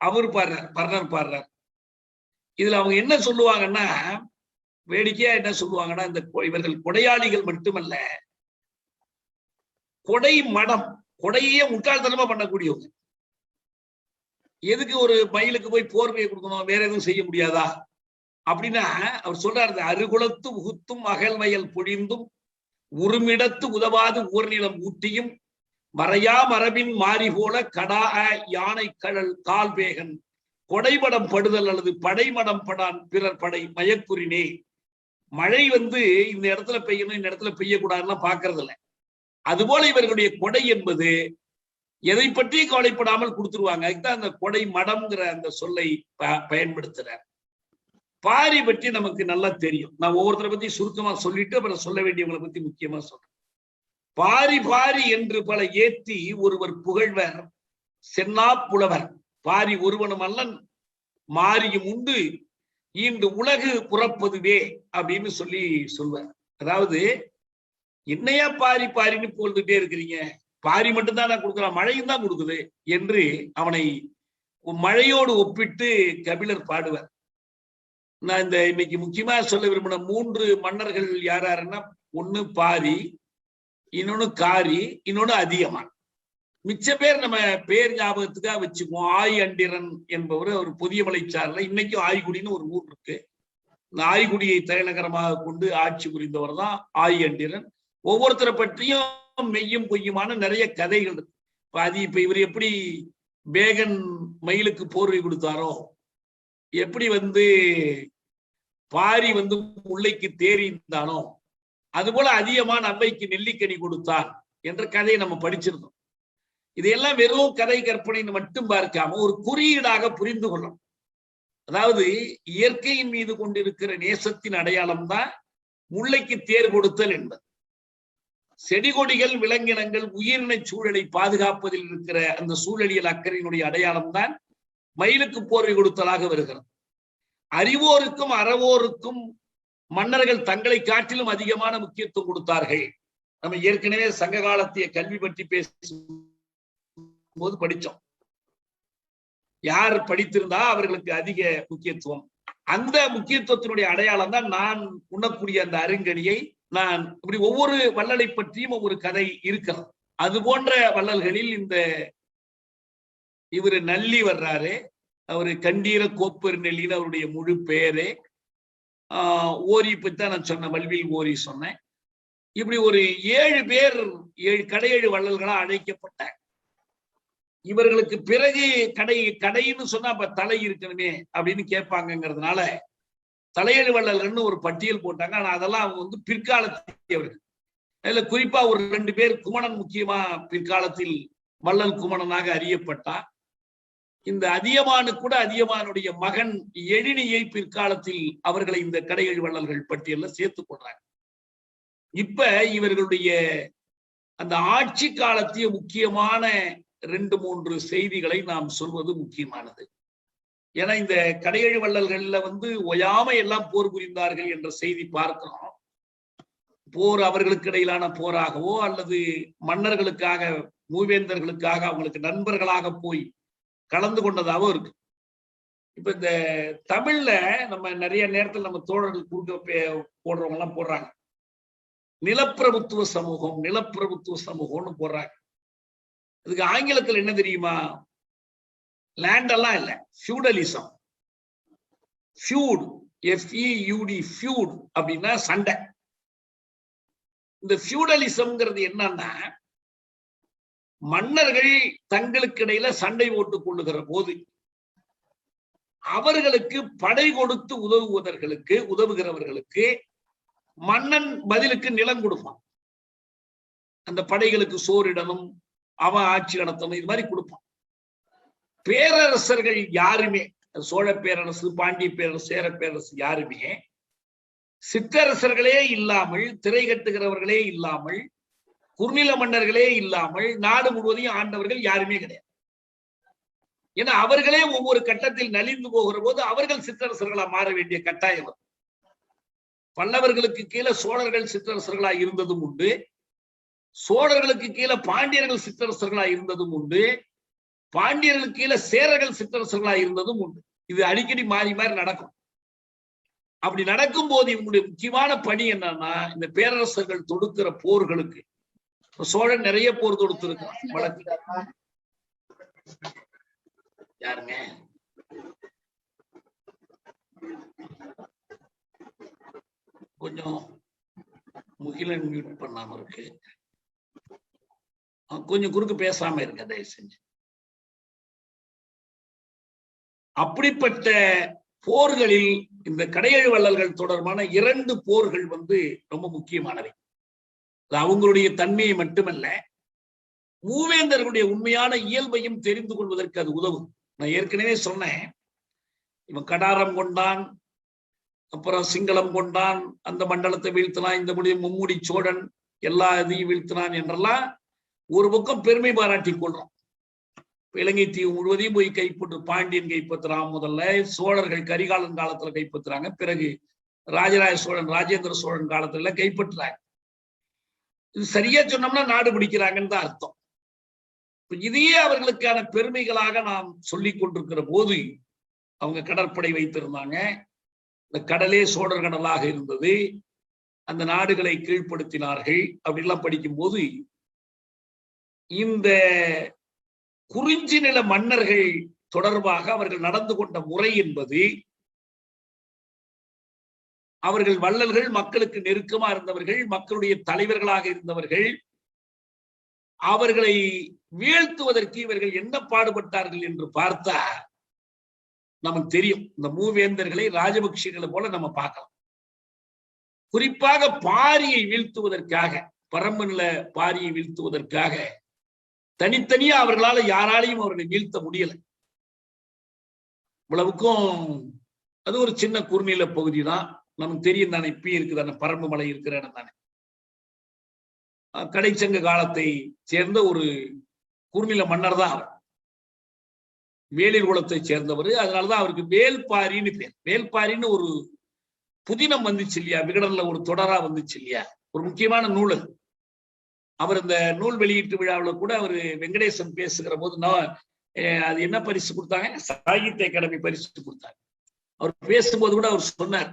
அவர் பாடுறார், பரணர் பாடுறார். இதுல அவங்க என்ன சொல்லுவாங்கன்னா, வேடிக்கையா என்ன சொல்லுவாங்கன்னா, இந்த இவர்கள் கொடையாளிகள் மட்டுமல்ல, கொடை மடம், கொடையே முட்டாள்தனமா பண்ணக்கூடியவங்க. எதுக்கு ஒரு மயிலுக்கு போய் போர்வையை கொடுக்கணும், வேற எதுவும் செய்ய முடியாதா அப்படின்னா அவர் சொல்றாரு, அருகுலத்து உகுத்தும் அகல்வயல் பொழிந்தும் உருமிடத்து உதவாது ஊர்நிலம் ஊட்டியும் மறையா மரபின் மாறி போல கடா யானை கடல் கால் வேகன் கொடைமடம் படுதல் அல்லது படைமடம் படான் பிறர் படை மயக்குறினே. மழை இந்த இடத்துல பெய்யணும், இந்த இடத்துல பெய்யக்கூடாதுன்னா பாக்குறது இல்லை. அதுபோல இவர்களுடைய கொடை என்பது எதை பற்றி கவலைப்படாமல் கொடுத்துருவாங்க. அதுதான் அந்த கொடை மடம்ங்கிற அந்த சொல்லை பயன்படுத்துறார். பாரி பற்றி நமக்கு நல்லா தெரியும். நான் ஒவ்வொருத்தரை பத்தி சுருக்கமா சொல்லிட்டு அப்புறம் சொல்ல வேண்டியவங்களை பத்தி முக்கியமா சொல்றேன். பாரி பாரி என்று பல ஏத்தி ஒருவர் புகழ்வர் சென்னா புலவர். பாரி ஒருவனும் அல்லன் மாரியும் உண்டு இன்று உலகு புறப்பதுவே அப்படின்னு சொல்வார். அதாவது என்னையா பாரி பாரின்னு புகழ்ந்துட்டே இருக்கிறீங்க, பாரி மட்டும்தான் நான் கொடுக்குறான், மழையும் தான் கொடுக்குது என்று அவனை மழையோடு ஒப்பிட்டு கபிலர் பாடுவார். நான் இன்னைக்கு முக்கியமா சொல்ல விரும்பின 3 மன்னர்கள் யாருன்னா, ஒண்ணு பாரி, இன்னொன்னு காரி, இன்னொன்னு அதியமான். மிச்ச பேர் நம்ம பேர் ஞாபகத்துக்காக வச்சுக்குவோம். ஆய் அண்டிரன் என்பவர் ஒரு புதிய மலைச்சாரல, இன்னைக்கும் ஆய்குடின்னு ஒரு ஊர் இருக்கு. இந்த ஆய்குடியை தலைநகரமாக கொண்டு ஆட்சி புரிந்தவர் தான் ஆய் அண்டிரன். ஒவ்வொருத்தரை பற்றியும் மெய்யும் பொய்யுமான நிறைய கதைகள் இருக்கு. இப்ப இவர் எப்படி பேகன் மயிலுக்கு போர்வை கொடுத்தாரோ, எப்படி பாரி முல்லைக்கு தேறிந்தானோ, அதுபோல அதியமான் அவ்வைக்கு நெல்லிக்கனி கொடுத்தான் என்ற கதையை நம்ம படிச்சிருந்தோம். இதையெல்லாம் வெறும் கதை கற்பனைன்னு மட்டும் பார்க்காம ஒரு குறியீடாக புரிந்து கொள்ளணும். அதாவது இயற்கையின் மீது கொண்டிருக்கிற நேசத்தின் அடையாளம் தான் முல்லைக்கு தேர் கொடுத்தல் என்பது. செடி கொடிகள் விலங்கினங்கள் உயிரின சூழலை பாதுகாப்பதில் இருக்கிற அந்த சூழலியல் அக்கறையினுடைய அடையாளம் தான் மயிலுக்கு போர்வை கொடுத்தலாக வருகிறது. அறிவோருக்கும் அறவோருக்கும் மன்னர்கள் தங்களை காட்டிலும் அதிகமான முக்கியத்துவம் கொடுத்தார்கள். நம்ம ஏற்கனவே சங்க காலத்திய கல்வி பற்றி பேசும்போது படிச்சோம். யார் படித்திருந்தா அவர்களுக்கு அதிக முக்கியத்துவம். அந்த முக்கியத்துவத்தினுடைய அடையாளம் தான் நான் உண்ணக்கூடிய அந்த அருங்கனியை. நான் இப்படி ஒவ்வொரு வள்ளலை பற்றியும் ஒவ்வொரு கதை இருக்கிறது. அது போன்ற வள்ளல்களில் இவரு நல்லி வர்றாரு. அவரு கண்டீர கோப்பர் நெல்லின்னு அவருடைய முழு பேரு. ஓரி பற்றிதான் நான் சொன்னேன், வல்வில் ஓரி சொன்னேன். இப்படி ஒரு 7 பேர் 7 கடையேழு வள்ளல்களா அழைக்கப்பட்ட இவர்களுக்கு பிறகு கடைன்னு சொன்னா அப்ப தலை இருக்கணுமே அப்படின்னு கேட்பாங்கிறதுனால தலையேழு வள்ளல்கள்னு ஒரு பட்டியல் போட்டாங்க. ஆனா அதெல்லாம் அவங்க பிற்காலத்தியவர்கள். அதுல குறிப்பா ஒரு 2 பேர், குமணன் முக்கியமா பிற்காலத்தில் வள்ளல் குமணனாக அறியப்பட்டா. இந்த அதியமானு கூட அதியமானுடைய மகன் எழினியை பிற்காலத்தில் அவர்களை இந்த கடையேழு வள்ளல்கள் பட்டியல்ல சேர்த்து கொள்றாங்க. இப்ப இவர்களுடைய அந்த ஆட்சி காலத்திய முக்கியமான 2-3 செய்திகளை நாம் சொல்வது முக்கியமானது. ஏன்னா இந்த கடையேழு வள்ளல்கள்ல ஒயாமை எல்லாம் போர் புரிந்தார்கள் என்ற செய்தி பார்க்கிறோம். போர் அவர்களுக்கு இடையிலான போராகவோ அல்லது மன்னர்களுக்காக மூவேந்தர்களுக்காக அவங்களுக்கு நண்பர்களாக போய் கலந்து கொண்டதாவோ இருக்கு. இப்ப இந்த தமிழ்ல நம்ம நிறைய நேரத்தில் நம்ம தோழர்கள் குறுக்க போடுறவங்க எல்லாம் போடுறாங்க, நிலப்பிரபுத்துவ சமூகம் நிலப்பிரபுத்துவ சமூகம்னு போடுறாங்க. இதுக்கு ஆங்கிலத்தில் என்ன தெரியுமா? லேண்ட் எல்லாம் இல்ல, ஃபியூடலிசம். ஃபியூட், FEUD, ஃபியூட் அப்படின்னா சண்டை. இந்த ஃபியூடலிசம்ங்கிறது என்னன்னா, மன்னர்கள் தங்களுக்கு இடையில சண்டை போட்டுக் கொள்ளுகிற போது அவர்களுக்கு படை கொடுத்து உதவுகிறவர்களுக்கு மன்னன் பதிலுக்கு நிலம் கொடுப்பான். அந்த படைகளுக்கு சோறிடணும், அவன் ஆட்சி நடத்தணும், இது மாதிரி கொடுப்பான். பேரரசர்கள் யாருமே, சோழ பேரரசு, பாண்டிய பேரரசு, சேர பேரரசு யாருமே சிற்றரசர்களே இல்லாமல், திரை கட்டுகிறவர்களே இல்லாமல், குறுநில மன்னர்களே இல்லாமல் நாடு முழுவதையும் ஆண்டவர்கள் யாருமே கிடையாது. ஏன்னா அவர்களே ஒவ்வொரு கட்டத்தில் நலிந்து போகிற போது அவர்கள் சிற்றரசர்களா மாற வேண்டிய கட்டாயம். பல்லவர்களுக்கு கீழே சோழர்கள் சிற்றரசர்களா இருந்ததும் உண்டு, சோழர்களுக்கு கீழே பாண்டியர்கள் சிற்றரசர்களா இருந்ததும் உண்டு, பாண்டியர்களுக்கு கீழே சேரர்கள் சிற்றரசர்களா இருந்ததும் உண்டு. இது அடிக்கடி மாறி மாறி நடக்கும். அப்படி நடக்கும் போது இவங்களுடைய முக்கியமான பணி என்னன்னா, இந்த பேரரசர்கள் தொடுக்கிற போர்களுக்கு சோழன் நிறைய போர் தொடுத்திருக்கிறான் வடக்கு. யாருங்க கொஞ்சம் முகிலன் மியூட் பண்ணாம இருக்கு, கொஞ்சம் குறுக்கு பேசாம இருக்க தயவு செஞ்சு. அப்படிப்பட்ட போர்களில் இந்த கடையெழு வள்ளல்கள் தொடர்பான 2 போர்கள் ரொம்ப முக்கியமானவை. அவங்களுடைய தன்மையை மட்டுமல்ல, மூவேந்தர்களுடைய உண்மையான இயல்பையும் தெரிந்து கொள்வதற்கு அது உதவும். நான் ஏற்கனவே சொன்னேன், இவன் கடாரம் கொண்டான், அப்புறம் சிங்களம் கொண்டான், அந்த மண்டலத்தை வீழ்த்தினான், இந்த மும்முடி சோழன் எல்லா இதையும் வீழ்த்தினான் என்றெல்லாம் ஒரு பக்கம் பெருமை பாராட்டி கொள்றோம். இலங்கை தீவு முழுவதையும் போய் கைப்பற்று பாண்டியன் கைப்பற்றுறான். முதல்ல சோழர்கள் கரிகாலன் காலத்துல கைப்பற்றுறாங்க, பிறகு ராஜராஜ சோழன் ராஜேந்திர சோழன் காலத்துல கைப்பற்றுறாங்க. இது சரியா சொன்னோம்னா நாடு பிடிக்கிறாங்கன்னு தான் அர்த்தம். இதையே அவர்களுக்கான பெருமைகளாக நாம் சொல்லிக் கொண்டிருக்கிற போது, அவங்க கடற்படை வைத்திருந்தாங்க, இந்த கடலே சோழர் கடலாக இருந்தது, அந்த நாடுகளை கீழ்ப்படுத்தினார்கள் அப்படின்லாம் படிக்கும் போது, இந்த குறிஞ்சி நில மன்னர்கள் தொடர்பாக அவர்கள் நடந்து கொண்ட முறை என்பது, அவர்கள் வள்ளல்கள், மக்களுக்கு நெருக்கமா இருந்தவர்கள், மக்களுடைய தலைவர்களாக இருந்தவர்கள், அவர்களை வீழ்த்துவதற்கு இவர்கள் என்ன பாடுபட்டார்கள் என்று பார்த்தா நமக்கு தெரியும். இந்த மூவேந்தர்களை ராஜபக்ஷிகளை போல நம்ம பார்க்கலாம். குறிப்பாக பாரியை வீழ்த்துவதற்காக, பரம்பு நில பாரியை வீழ்த்துவதற்காக தனித்தனியா அவர்களால யாராலையும் அவர்களை வீழ்த்த முடியல. இவ்வளவுக்கும் அது ஒரு சின்ன குறுநில பகுதி தான், நமக்கு தெரியும் தானே. இப்பயும் இருக்குதானே, பரம்பு மலை இருக்கிற இடம் தானே. கடைச்சங்க காலத்தை சேர்ந்த ஒரு குறுநில மன்னர் தான் அவர், வேளிர் குலத்தை சேர்ந்தவர். அதனாலதான் அவருக்கு வேல்பாரின்னு பேர். வேல்பாரின்னு ஒரு புதினம் வந்துச்சு இல்லையா, விகடன்ல ஒரு தொடரா வந்துச்சு இல்லையா, ஒரு முக்கியமான நூல் அது. அவர் இந்த நூல் வெளியீட்டு விழாவில் கூட அவர் வெங்கடேசன் பேசுகிற போது, அது என்ன பரிசு கொடுத்தாங்க, சாகித்ய அகாடமி பரிசு கொடுத்தாங்க. அவர் பேசும்போது கூட அவர் சொன்னார்,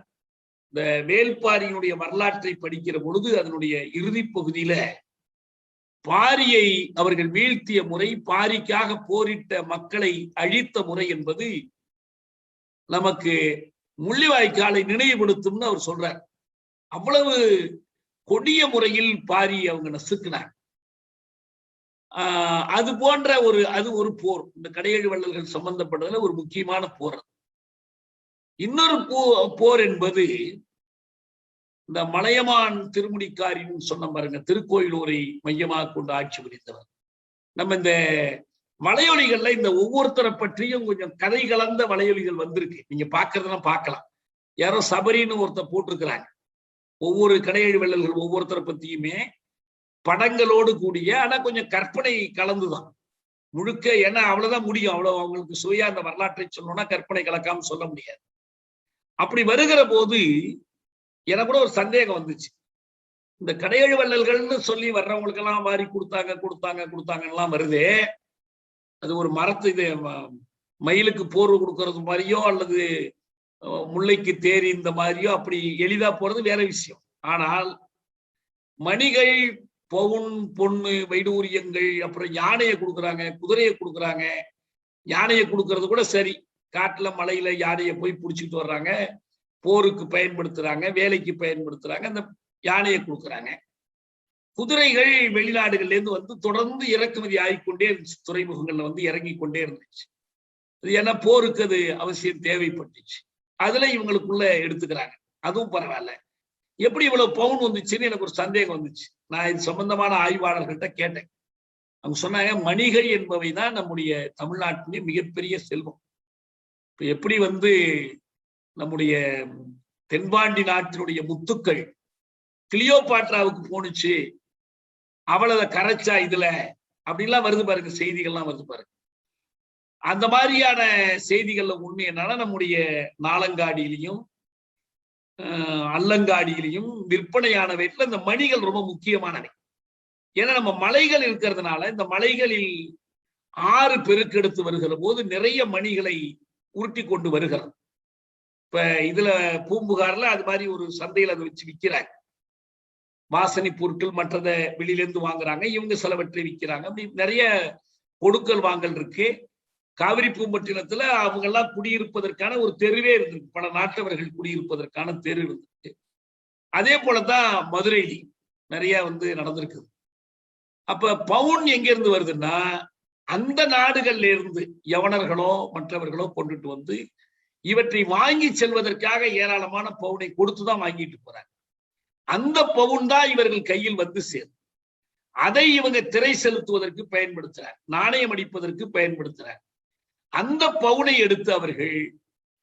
இந்த வேல்பாரியினுடைய வரலாற்றை படிக்கிற பொழுது அதனுடைய இறுதி பகுதியில பாரியை அவர்கள் வீழ்த்திய முறை, பாரிக்காக போரிட்ட மக்களை அழித்த முறை என்பது நமக்கு முள்ளிவாய்க்காலை நினைவுபடுத்தும்னு அவர் சொல்றார். அவ்வளவு கொடிய முறையில் பாரி அவங்க நசுக்கினார். அது போன்ற அது ஒரு போர், இந்த கடையெழு வள்ளல்கள் சம்பந்தப்பட்டதுல ஒரு முக்கியமான போர். இன்னொரு போர் என்பது இந்த மலையமான் திருமுடிக்காரின்னு சொன்ன பாருங்க, திருக்கோயிலூரை மையமாக கொண்டு ஆட்சி புரிந்தவர். நம்ம இந்த வலையொலிகள்ல இந்த ஒவ்வொருத்தரை பற்றியும் கொஞ்சம் கதை கலந்த வலையொலிகள் வந்திருக்கு, நீங்க பாக்குறதெல்லாம் பார்க்கலாம். யாரோ சபரின்னு ஒருத்தர் போட்டிருக்கிறாங்க. ஒவ்வொரு கடையெழு வள்ளல்கள் ஒவ்வொருத்தரை பத்தியுமே படங்களோடு கூடிய, ஆனா கொஞ்சம் கற்பனை கலந்துதான் முழுக்க. ஏன்னா அவ்வளவுதான் முடியும், அவ்வளவு அவங்களுக்கு சுய அந்த வரலாற்றை சொல்லணும்னா கற்பனை கலக்காம சொல்ல முடியாது. அப்படி வருகிற போது எனக்கு கூட ஒரு சந்தேகம் வந்துச்சு. இந்த கடையெழு வள்ளல்கள்னு சொல்லி வர்றவங்களுக்கு எல்லாம் வாரி கொடுத்தாங்கலாம் வருதே, அது ஒரு மரத்து இது மயிலுக்கு போர்வு கொடுக்கறது மாதிரியோ அல்லது முல்லைக்கு தேரி இந்த மாதிரியோ அப்படி எளிதா போறது வேற விஷயம். ஆனால் மணிகள், பவுன், பொண்ணு, வைடூரியங்கள், அப்புறம் யானையை கொடுக்குறாங்க, குதிரையை கொடுக்குறாங்க. யானையை கொடுக்கறது கூட சரி, காட்டுல மலையில யானையை போய் பிடிச்சிட்டு வர்றாங்க, போருக்கு பயன்படுத்துறாங்க, வேலைக்கு பயன்படுத்துறாங்க, அந்த யானையை கொடுக்குறாங்க. குதிரைகள் வெளிநாடுகள்ல இருந்து தொடர்ந்து இறக்குமதி ஆகிக்கொண்டே இருந்துச்சு, துறைமுகங்கள்ல இறங்கி கொண்டே இருந்துச்சு. ஏன்னா போருக்கு அது அவசியம் தேவைப்பட்டுச்சு. அதுல இவங்களுக்குள்ள எடுத்துக்கிறாங்க, அதுவும் பரவாயில்ல. எப்படி இவ்வளவு பவுன் வந்துச்சுன்னு எனக்கு ஒரு சந்தேகம் வந்துச்சு. நான் இது சம்பந்தமான ஆய்வாளர்கள்ட்ட கேட்டேன். அவங்க சொன்னாங்க, மணிகள் என்பவை தான் நம்முடைய தமிழ்நாட்டிலே மிகப்பெரிய செல்வம். இப்ப எப்படி நம்முடைய தென்பாண்டி நாட்டினுடைய முத்துக்கள் கிளியோபாட்ராவுக்கு போனுச்சு, அவளை கரைச்சா இதுல அப்படின்லாம் வருது பாருங்க, செய்திகள்லாம் வருது பாருங்க. அந்த மாதிரியான செய்திகள்ல உண்மை என்னன்னா, நம்முடைய நாளங்காடியிலையும் அல்லங்காடியிலையும் விற்பனையானவைல இந்த மணிகள் ரொம்ப முக்கியமானவை. ஏன்னா நம்ம மலைகள் இருக்கிறதுனால இந்த மலைகளில் ஆறு பெருக்கெடுத்து வருகிற போது நிறைய மணிகளை உருட்டி கொண்டு வருகிறது. இப்ப இதுல பூம்புகார்ல அது மாதிரி ஒரு சந்தையில் அதை வச்சு விற்கிறாங்க. வாசனை பொருட்கள் மற்றதை வெளியிலேருந்து வாங்குறாங்க, இவங்க சிலவற்றை விற்கிறாங்க. அப்படி நிறைய கொடுக்கல் வாங்கல் இருக்கு. காவிரி பூம்பட்டினத்துல அவங்க எல்லாம் குடியிருப்பதற்கான ஒரு தெருவே இருந்திருக்கு, பல நாட்டவர்கள் குடியிருப்பதற்கான தெரு இருந்திருக்கு. அதே போலதான் மதுரையிலையும் நிறைய நடந்திருக்குது. அப்ப பவுன் எங்க இருந்து வருதுன்னா, அந்த நாடுகள்ல இருந்து யவனர்களோ மற்றவர்களோ கொண்டுட்டு வந்து இவற்றை வாங்கி செல்வதற்காக ஏராளமான பவுனை கொடுத்துதான் வாங்கிட்டு போறாங்க. அந்த பவுன் தான் இவர்கள் கையில் வந்து சேரும். அதை இவங்க திரை செலுத்துவதற்கு பயன்படுத்துறாங்க, நாணயம் அடிப்பதற்கு பயன்படுத்துறாங்க. அந்த பவுனை எடுத்து அவர்கள்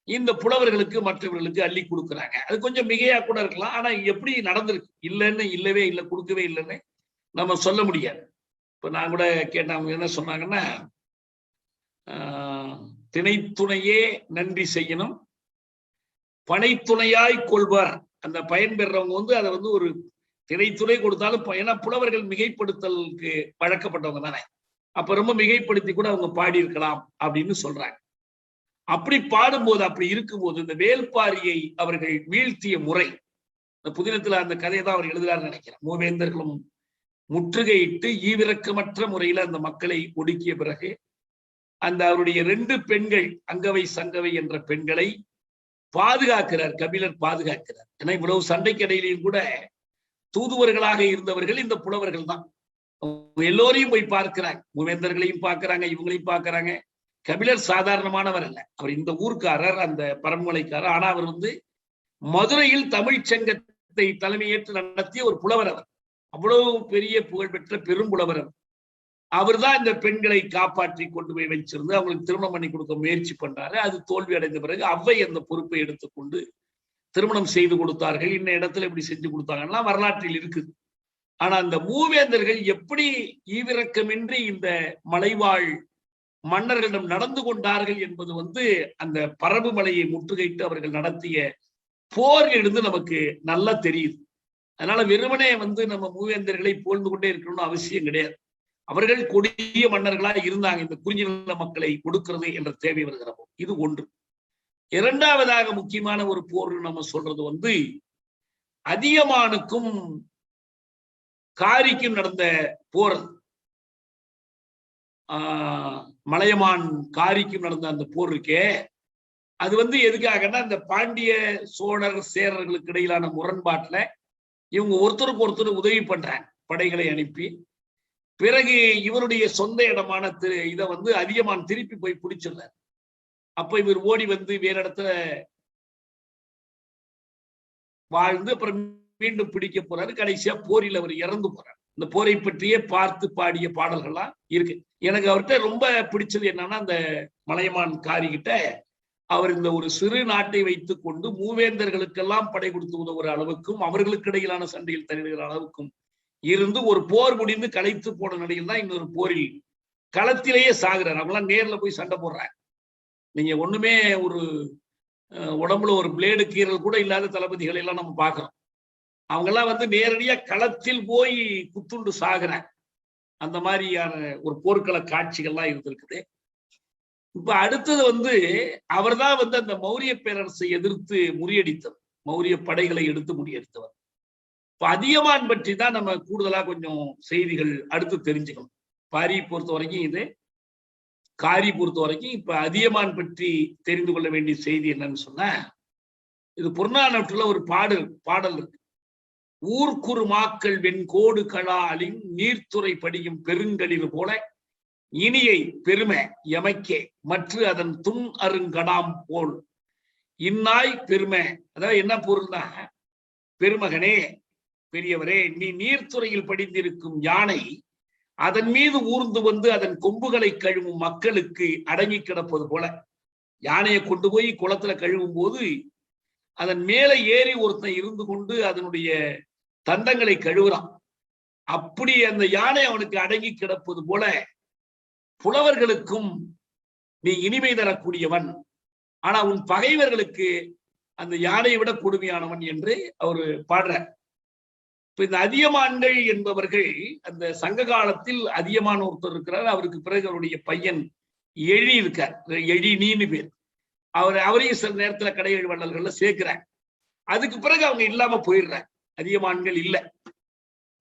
இந்த புலவர்களுக்கு மற்றவர்களுக்கு அள்ளி கொடுக்குறாங்க. அது கொஞ்சம் மிகையா கூட இருக்கலாம், ஆனா எப்படி நடந்திருக்கு, இல்லைன்னு இல்லவே இல்லை, கொடுக்கவே இல்லைன்னு நம்ம சொல்ல முடியாது. இப்ப நான் கூட கேட்டேன், அவங்க என்ன சொன்னாங்கன்னா, திணைத்துணையே நன்றி செய்யணும், பனைத்துணையாய் கொள்வார். அந்த பயன்பெறவங்க அதை ஒரு திணைத்துணை கொடுத்தாலும், ஏன்னா புலவர்கள் மிகைப்படுத்தலுக்கு பழக்கப்பட்டவங்க தானே, அப்ப ரொம்ப மிகைப்படுத்தி கூட அவங்க பாடி இருக்கலாம் அப்படின்னு சொல்றாங்க. அப்படி பாடும்போது, அப்படி இருக்கும்போது இந்த வேள்பாரியை அவர்கள் வீழ்த்திய முறை, இந்த புதினத்துல அந்த கதையை தான் அவர் எழுதுறாருன்னு நினைக்கிறேன். மூவேந்தர்களும் முற்றுகையிட்டு ஈவிரக்கமற்ற முறையில அந்த மக்களை ஒடுக்கிய பிறகு அந்த அவருடைய 2 பெண்கள் அங்கவை சங்கவை என்ற பெண்களை பாதுகாக்கிறார், கபிலர் பாதுகாக்கிறார். ஏன்னா இவ்வளவு சண்டைக்கு இடையிலையும் கூட தூதுவர்களாக இருந்தவர்கள் இந்த புலவர்கள் தான். எல்லோரையும் போய் பார்க்கிறாங்க, மூவேந்தர்களையும் பார்க்கிறாங்க, இவங்களையும் பார்க்கிறாங்க. கபிலர் சாதாரணமானவர் அல்ல, அவர் இந்த ஊர்க்காரர், அந்த பரமலைக்காரர். ஆனா அவர் மதுரையில் தமிழ் சங்கத்தை தலைமையேற்று நடத்திய ஒரு புலவர். அவர் அவ்வளவு பெரிய புகழ்பெற்ற பெரும் புலவர். அவர் தான் இந்த பெண்களை காப்பாற்றி கொண்டு போய் வச்சிருந்து அவங்களுக்கு திருமணம் பண்ணி கொடுக்க முயற்சி பண்றாரு. அது தோல்வி அடைந்த பிறகு அவ்வை அந்த பொறுப்பை எடுத்துக்கொண்டு திருமணம் செய்து கொடுத்தார்கள். இன்ன இடத்துல இப்படி செஞ்சு கொடுத்தாங்கன்னா வரலாற்றில் இருக்குது. ஆனா அந்த மூவேந்தர்கள் எப்படி ஈவிரக்கமின்றி இந்த மலைவாழ் மன்னர்களிடம் நடந்து கொண்டார்கள் என்பது அந்த பரபு மலையை முற்றுகையிட்டு அவர்கள் நடத்திய போர் இருந்து நமக்கு நல்லா தெரியுது. அதனால வெறுமனே நம்ம மூவேந்தர்களை புகழ்ந்து கொண்டே இருக்கணும்னு அவசியம் கிடையாது. அவர்கள் கொடிய மன்னர்களா இருந்தாங்க, இந்த குறிஞ்சி நில மக்களை கொடுக்கிறது என்ற தேவை வருகிறப்போ. இது ஒன்று. இரண்டாவதாக முக்கியமான ஒரு போர் நம்ம சொல்றது அதியமானுக்கும் காரிக்கும் நடந்த போர். மலையமான் காரிக்கும் நடந்த அந்த போர் இருக்கே, அது எதுக்காகன்னா அந்த பாண்டிய சோழர் சேரர்களுக்கு இடையிலான முரண்பாட்டுல இவங்க ஒருத்தருக்கு ஒருத்தர் உதவி பண்றாங்க, படைகளை அனுப்பி. பிறகு இவருடைய சொந்த இடமான இதை அதியமான் திருப்பி போய் பிடிச்சிடுறார். அப்ப இவர் ஓடி வேற இடத்துல வாழ்ந்து அப்புறம் மீண்டும் பிடிக்க போறாரு. கடைசியா போரில் அவர் இறந்து போறார். இந்த போரை பற்றியே பார்த்து பாடிய பாடல்கள்லாம் இருக்கு. எனக்கு அவர்கிட்ட ரொம்ப பிடிச்சது என்னன்னா, அந்த மலையமான் காரிகிட்ட அவர் இந்த ஒரு சிறு நாட்டை வைத்துக் கொண்டு மூவேந்தர்களுக்கெல்லாம் படை கொடுத்து உதவுற அளவுக்கும் அவர்களுக்கு இடையிலான சண்டையில் தருகிற அளவுக்கும் இருந்து ஒரு போர் முடிந்து களைத்து போன நிலையில் தான் இன்னொரு போரில் களத்திலேயே சாகுறாரு. அவங்களாம் நேர்ல போய் சண்டை போடுறாங்க. நீங்க ஒண்ணுமே ஒரு உடம்புல ஒரு பிளேடு கீறல் கூட இல்லாத தளபதிகளை எல்லாம் நம்ம பார்க்கிறோம். அவங்கெல்லாம் நேரடியா களத்தில் போய் குத்துண்டு சாகுறாங்க. அந்த மாதிரியான ஒரு போர்க்கள காட்சிகள்லாம் இருந்திருக்குது. இப்ப அடுத்தது அவர் தான் அந்த மௌரிய பேரரசை எதிர்த்து முறியடித்தவர், மௌரிய படைகளை எடுத்து முறியடித்தவர். இப்ப அதியமான் பற்றி தான் நம்ம கூடுதலா கொஞ்சம் செய்திகள் அடுத்து தெரிஞ்சுக்கணும். பாரியை பொறுத்த வரைக்கும் இது, காரி பொறுத்த வரைக்கும் இப்ப அதியமான் பற்றி தெரிந்து கொள்ள வேண்டிய செய்தி என்னன்னு சொன்னா, இது புறநானூற்றுல ஒரு பாடல் இருக்கு. ஊர்க்குறு மாக்கள் வெண்கோடு களாலின் நீர்த்துறை படியும் பெருங்கலில் போல இனியை பெருமை எமைக்கே மற்ற அதன் துன் அருங்கடாம் போல் இன்னாய் பெருமை. அதாவது என்ன பொருள்னா, பெருமகனே, பெரியவரே, நீ நீர்த்துறையில் படிந்திருக்கும் யானை அதன் மீது ஊர்ந்து அதன் கொம்புகளை கழுவும் மக்களுக்கு அடங்கி கிடப்பது போல. யானையை கொண்டு போய் குளத்துல கழுவும் போது அதன் மேலே ஏறி ஒருத்தன் இருந்து கொண்டு அதனுடைய தந்தங்களை கழுவுறான். அப்படி அந்த யானை அவனுக்கு அடங்கி கிடப்பது போல புலவர்களுக்கும் நீ இனிமை தரக்கூடியவன், ஆனா உன் பகைவர்களுக்கு அந்த யானையை விட கொடுமையானவன் என்று அவரு பாடுறார். இப்ப இந்த அதியமான்கள் என்பவர்கள் அந்த சங்க காலத்தில் அதியமான் ஒருத்தர் இருக்கிறார். அவருக்கு பிறகு அவருடைய பையன் எழி இருக்கார், எழினின்னு பேர். அவரையும் சில நேரத்துல கடையெழு வள்ளல்கள்ல சேர்க்கிறாங்க. அதுக்கு பிறகு அவங்க இல்லாம போயிடுறாங்க, அதிகமான்கள் இல்ல.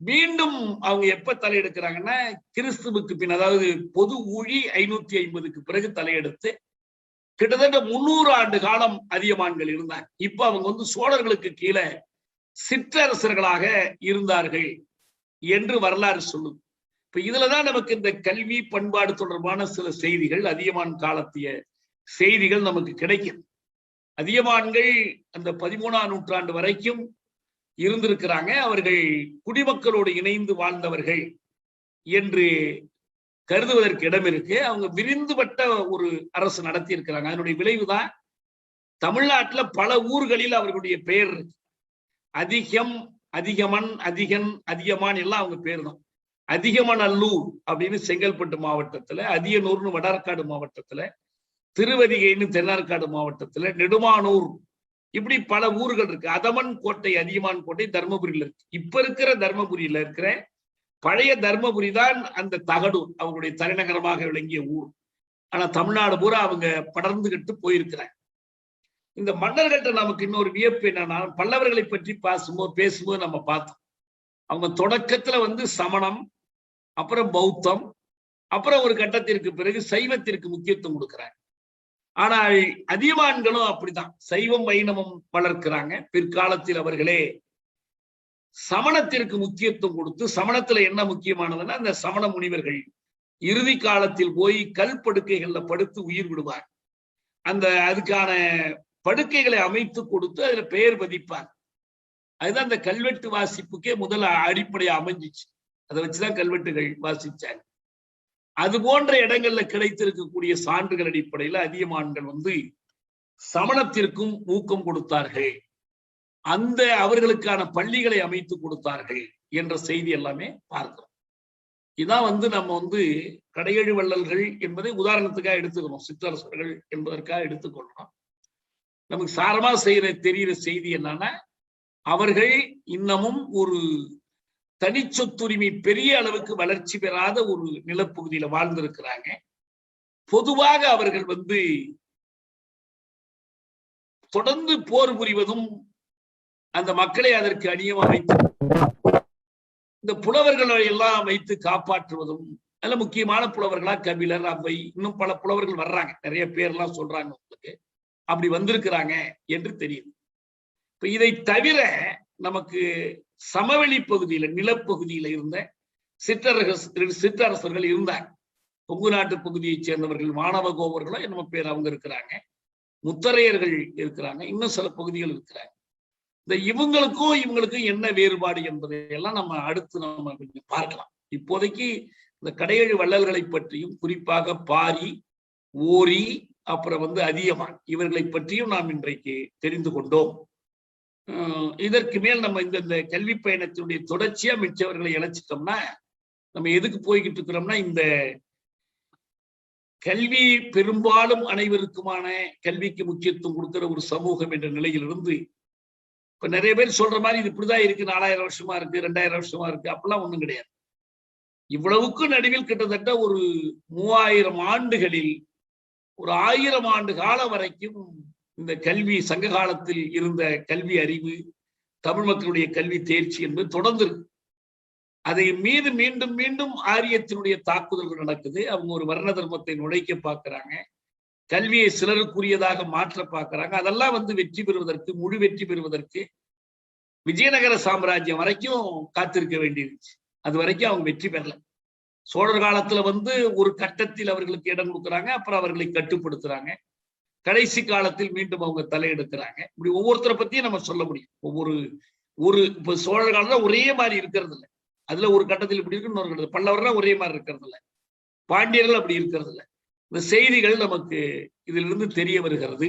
மீண்டும் அவங்க எப்ப தலையெடுக்கிறாங்கன்னா கிறிஸ்துவுக்கு பின், அதாவது பொது ஊழி 550க்கு பிறகு தலையெடுத்து கிட்டத்தட்ட 300 ஆண்டு காலம் அதிகமான்கள் இருந்தாங்க. இப்ப அவங்க வந்து சோழர்களுக்கு கீழே சிற்றரசர்களாக இருந்தார்கள் என்று வரலாறு சொல்லுது. இப்ப இதுலதான் நமக்கு இந்த கல்வி பண்பாடு தொடர்பான சில செய்திகள், அதியமான் காலத்திய செய்திகள் நமக்கு கிடைக்கும். அதியமான்கள் அந்த 13ஆம் நூற்றாண்டு வரைக்கும் இருந்திருக்கிறாங்க. அவர்கள் குடிமக்களோடு இணைந்து வாழ்ந்தவர்கள் என்று கருதுவதற்கு இடம் இருக்கு. அவங்க விரிந்துபட்ட ஒரு அரசு நடத்தி இருக்கிறாங்க. அதனுடைய விளைவுதான் தமிழ்நாட்டுல பல ஊர்களில் அவர்களுடைய பெயர் இருக்கு. அதிகம், அதிகமன், அதிகன், அதிகமான் எல்லாம் அவங்க பேர் தான். அதிகமநல்லூர் அப்படின்னு செங்கல்பட்டு மாவட்டத்துல, அதியனூர்னு வடார்காடு மாவட்டத்துல, திருவதிகைன்னு தென்னார்காடு மாவட்டத்துல, நெடுமானூர், இப்படி பல ஊர்கள் இருக்கு. அதமன் கோட்டை, அதியமான் கோட்டை தர்மபுரியில இருக்கு. இப்ப இருக்கிற தர்மபுரியில இருக்கிற பழைய தர்மபுரி தான் அந்த தகடூர், அவங்களுடைய தலைநகரமாக விளங்கிய ஊர். ஆனா தமிழ்நாடு பூரா அவங்க படர்ந்துகிட்டு போயிருக்கிறாங்க. இந்த மன்னர்கள்ட்ட நமக்கு இன்னொரு வியப்பு என்னன்னா, பல்லவர்களை பற்றி பேசும்போது நம்ம பார்த்தோம். அவங்க தொடக்கத்துல வந்து சமணம், அப்புறம் பௌத்தம், அப்புறம் ஒரு கட்டத்திற்கு பிறகு சைவத்திற்கு முக்கியத்துவம் கொடுக்கிறாங்க. ஆனால் அதியமான்களும் அப்படிதான் சைவம் வைணவம் வளர்க்கிறாங்க. பிற்காலத்தில் அவர்களே சமணத்திற்கு முக்கியத்துவம் கொடுத்து, சமணத்துல என்ன முக்கியமானதுன்னா அந்த சமண முனிவர்கள் இறுதி காலத்தில் போய் கல் படுக்கைகள்ல படுத்து உயிர் விடுவார். அதுக்கான படுக்கைகளை அமைத்து கொடுத்து அதுல பெயர் பதிப்பாங்க. அதுதான் அந்த கல்வெட்டு வாசிப்புக்கே முதல் அடிப்படையா அமைஞ்சிச்சு. அதை வச்சுதான் கல்வெட்டுகள் வாசிச்சாங்க. அது போன்ற இடங்கள்ல கிடைத்திருக்கக்கூடிய சான்றுகள் அடிப்படையில அதியமான்கள் வந்து சமணத்திற்கும் ஊக்கம் கொடுத்தார்கள், அவர்களுக்கான பள்ளிகளை அமைத்து கொடுத்தார்கள் என்ற செய்தி எல்லாமே பார்க்கிறோம். இதான் வந்து நம்ம வந்து கடையெழு வள்ளல்கள் என்பதை உதாரணத்துக்காக எடுத்துக்கணும், சிற்றரசர்கள் என்பதற்காக எடுத்துக்கொள்ளணும். நமக்கு சாரமா தெரிகிற செய்தி என்னன்னா, அவர்கள் இன்னமும் ஒரு தனிச்சொத்துரிமை பெரிய அளவுக்கு வளர்ச்சி பெறாத ஒரு நிலப்பகுதியில வாழ்ந்திருக்கிறாங்க. பொதுவாக அவர்கள் வந்து தொடர்ந்து போர் புரிவதும், அந்த மக்களை அதற்கு அணியமா வைத்து இந்த புலவர்களை எல்லாம் வைத்து காப்பாற்றுவதும், நல்ல முக்கியமான புலவர்களா கபிலர், அவ்வை, இன்னும் பல புலவர்கள் வர்றாங்க, நிறைய பேர்லாம் சொல்றாங்க உங்களுக்கு, அப்படி வந்திருக்கிறாங்க என்று தெரியுது. இப்ப இதை தவிர நமக்கு சமவெளி பகுதியில, நிலப்பகுதியில இருந்த சிற்றரசர்கள் இருந்தாங்க. கொங்கு நாட்டு பகுதியைச் சேர்ந்தவர்கள் மாணவ கோவர்களும் நம்ம பேர் அவங்க இருக்கிறாங்க, முத்தரையர்கள் இருக்கிறாங்க, இன்னும் சில பகுதிகள் இருக்கிறாங்க. இந்த இவங்களுக்கும் என்ன வேறுபாடு என்பதை எல்லாம் நம்ம அடுத்து நம்ம கொஞ்சம் பார்க்கலாம். இப்போதைக்கு இந்த கடையெழு வள்ளல்களை பற்றியும், குறிப்பாக பாரி, ஓரி, அப்புறம் வந்து அதியமான், இவர்களை பற்றியும் நாம் இன்றைக்கு தெரிந்து கொண்டோம். இதற்கு மேல் நம்ம இந்த கல்வி பயணத்தினுடைய தொடர்ச்சியா மிச்சவர்களை இழைச்சிட்டோம்னா நம்ம எதுக்கு போய்கிட்டு இருக்கிறோம்னா, இந்த கல்வி பெரும்பாலும் அனைவருக்குமான கல்விக்கு முக்கியத்துவம் கொடுக்கிற ஒரு சமூகம் என்ற நிலையிலிருந்து இப்ப நிறைய பேர் சொல்ற மாதிரி இது இப்படிதான் இருக்கு, 4000 வருஷமா இருக்கு, 2000 வருஷமா இருக்கு, அப்படிலாம் ஒண்ணும் கிடையாது. இவ்வளவுக்கும் நடுவில் கிட்டத்தட்ட ஒரு 3000 ஆண்டுகளில் ஒரு 1000 ஆண்டு காலம் வரைக்கும் இந்த கல்வி, சங்க காலத்தில் இருந்த கல்வி அறிவு, தமிழ் மக்களுடைய கல்வி தேர்ச்சி என்பது தொடர்ந்து இருக்கு. அதை மீண்டும் மீண்டும் ஆரியத்தினுடைய தாக்குதல்கள் நடக்குது. அவங்க ஒரு வர்ண தர்மத்தை நுழைக்க பார்க்கிறாங்க, கல்வியை சிலருக்குரியதாக மாற்ற பார்க்கிறாங்க. அதெல்லாம் வந்து வெற்றி பெறுவதற்கு, முழு வெற்றி பெறுவதற்கு விஜயநகர சாம்ராஜ்யம் வரைக்கும் காத்திருக்க வேண்டியிருந்துச்சு. அது வரைக்கும் அவங்க வெற்றி பெறல. சோழர் காலத்துல வந்து ஒரு கட்டத்தில் அவர்களுக்கு இடம் கொடுக்குறாங்க, அப்புறம் அவர்களை கட்டுப்படுத்துறாங்க. கடைசி காலத்தில் மீண்டும் அவங்க தலையெடுக்கிறாங்க. இப்படி ஒவ்வொருத்தரை பத்தியும் நம்ம சொல்ல முடியும். இப்ப சோழர் காலத்துல ஒரே மாதிரி இருக்கிறது இல்லை. அதுல ஒரு கட்டத்தில் இப்படி இருக்கு, இன்னொரு கட்டத்தில் பல்லவர்கள் ஒரே மாதிரி இருக்கிறது இல்லை, பாண்டியர்கள் அப்படி இருக்கிறது இல்லை. இந்த செய்திகள் நமக்கு இதுல இருந்து தெரிய வருகிறது.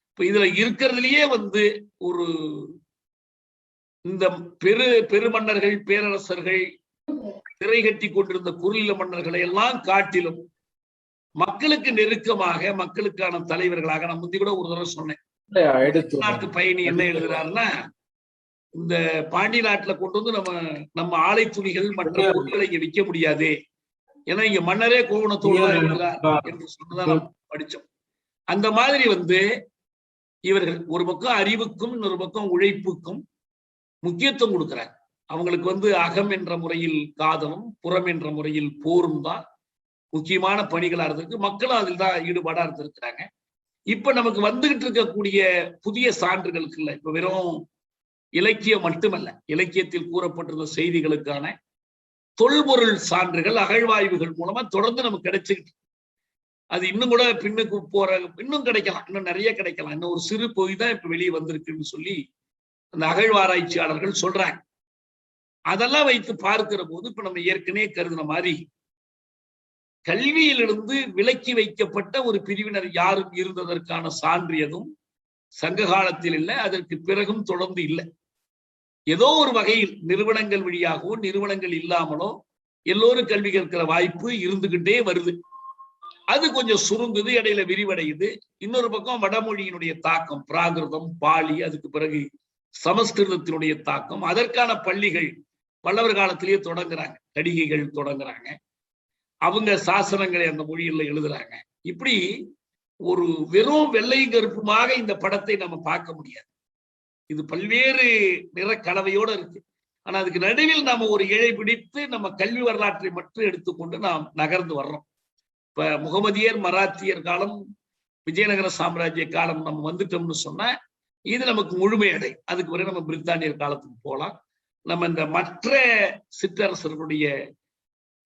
இப்ப இதுல இருக்கிறதுலயே வந்து ஒரு இந்த பெருமன்னர்கள், பேரரசர்கள், திரை கட்டி கொண்டிருந்த குறுநில மன்னர்களை எல்லாம் காட்டிலும் மக்களுக்கு நெருக்கமாக, மக்களுக்கான தலைவர்களாக, நான் முந்தி கூட ஒரு தடவை சொன்னேன், நாட்டு பயணி என்ன எழுதுறாருன்னா, இந்த பாண்டி நாட்டுல கொண்டு வந்து நம்ம ஆலை துணிகள் மற்ற பொருட்களை இங்க விற்க முடியாது, ஏன்னா இங்க மன்னரே கோவணத்தோடு இருக்கிறார் என்று சொன்னதான் நம்ம படிச்சோம். அந்த மாதிரி இவர்கள் ஒரு பக்கம் அறிவுக்கும் இன்னொரு பக்கம் உழைப்புக்கும் முக்கியத்துவம் கொடுக்கிறாங்க. அவங்களுக்கு அகம் என்ற முறையில் காதலும் புறம் என்ற முறையில் போரும் தான் முக்கியமான பணிகளா இருந்திருக்கு. மக்களும் அதில் தான் ஈடுபாடா இருந்திருக்கிறாங்க. இப்ப நமக்கு வந்துகிட்டு இருக்கக்கூடிய புதிய சான்றுகளுக்கு இல்லை, இப்ப வெறும் இலக்கியம் மட்டுமல்ல, இலக்கியத்தில் கூறப்பட்டிருந்த செய்திகளுக்கான தொல்பொருள் சான்றுகள் அகழ்வாய்வுகள் மூலமா தொடர்ந்து நமக்கு கிடைச்சுக்கிட்டு, அது இன்னும் கூட பின்னுக்கு இன்னும் கிடைக்கலாம், இன்னும் நிறைய கிடைக்கலாம். இன்னும் ஒரு சிறு பகுதி தான் இப்ப வெளியே வந்திருக்குன்னு சொல்லி அந்த அகழ்வாராய்ச்சியாளர்கள் சொல்றாங்க. அதெல்லாம் வைத்து பார்க்கிற போது இப்ப நம்ம ஏற்கனவே கருதின மாதிரி கல்வியிலிருந்து விலக்கி வைக்கப்பட்ட ஒரு பிரிவினர் யாரும் இருந்ததற்கான சான்று எதுவும் சங்க காலத்தில் இல்லை, அதற்கு பிறகும் தொடர்ந்து இல்லை. ஏதோ ஒரு வகையில் நிறுவனங்கள் வழியாகவோ நிறுவனங்கள் இல்லாமலோ எல்லோரும் கல்வி கற்கிற வாய்ப்பு இருந்துகிட்டே வருது. அது கொஞ்சம் சுருங்குது, இடையில விரிவடையுது. இன்னொரு பக்கம் வடமொழியினுடைய தாக்கம், பிராகிருதம், பாலி, அதுக்கு பிறகு சமஸ்கிருதத்தினுடைய தாக்கம், அதற்கான பள்ளிகள் பல்லவர் காலத்திலேயே தொடங்குறாங்க, கடிகைகள் தொடங்குறாங்க, அவங்க சாசனங்களை அந்த மொழியில எழுதுறாங்க. இப்படி ஒரு வெறும் வெள்ளை கருப்புமாக இந்த படத்தை நம்ம பார்க்க முடியாது. இது பல்வேறு நிற கலவையோட இருக்கு. ஆனா அதுக்கு நடுவில் நாம ஒரு இழை பிடித்து நம்ம கல்வி வரலாற்றை மட்டும் எடுத்துக்கொண்டு நாம் நகர்ந்து வர்றோம். இப்ப முகமதியர் மராத்தியர் காலம், விஜயநகர சாம்ராஜ்ய காலம் நம்ம வந்துட்டோம்னு சொன்னா இது நமக்கு முழுமையடை. அதுக்கு பிறகு நம்ம பிரித்தானியர் காலத்துக்கு போகலாம். நம்ம இந்த மற்ற சிற்றரசர்களுடைய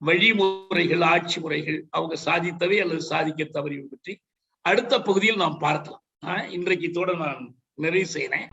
வழிமுறைகள், ஆட்சி முறைகள், அவங்க சாதித்தவை அல்லது சாதிக்க தவறியவை பற்றி அடுத்த பகுதியில் நாம் பார்க்கலாம். இன்றைக்கு இதோட நான் நிறைவு செய்யறேன்.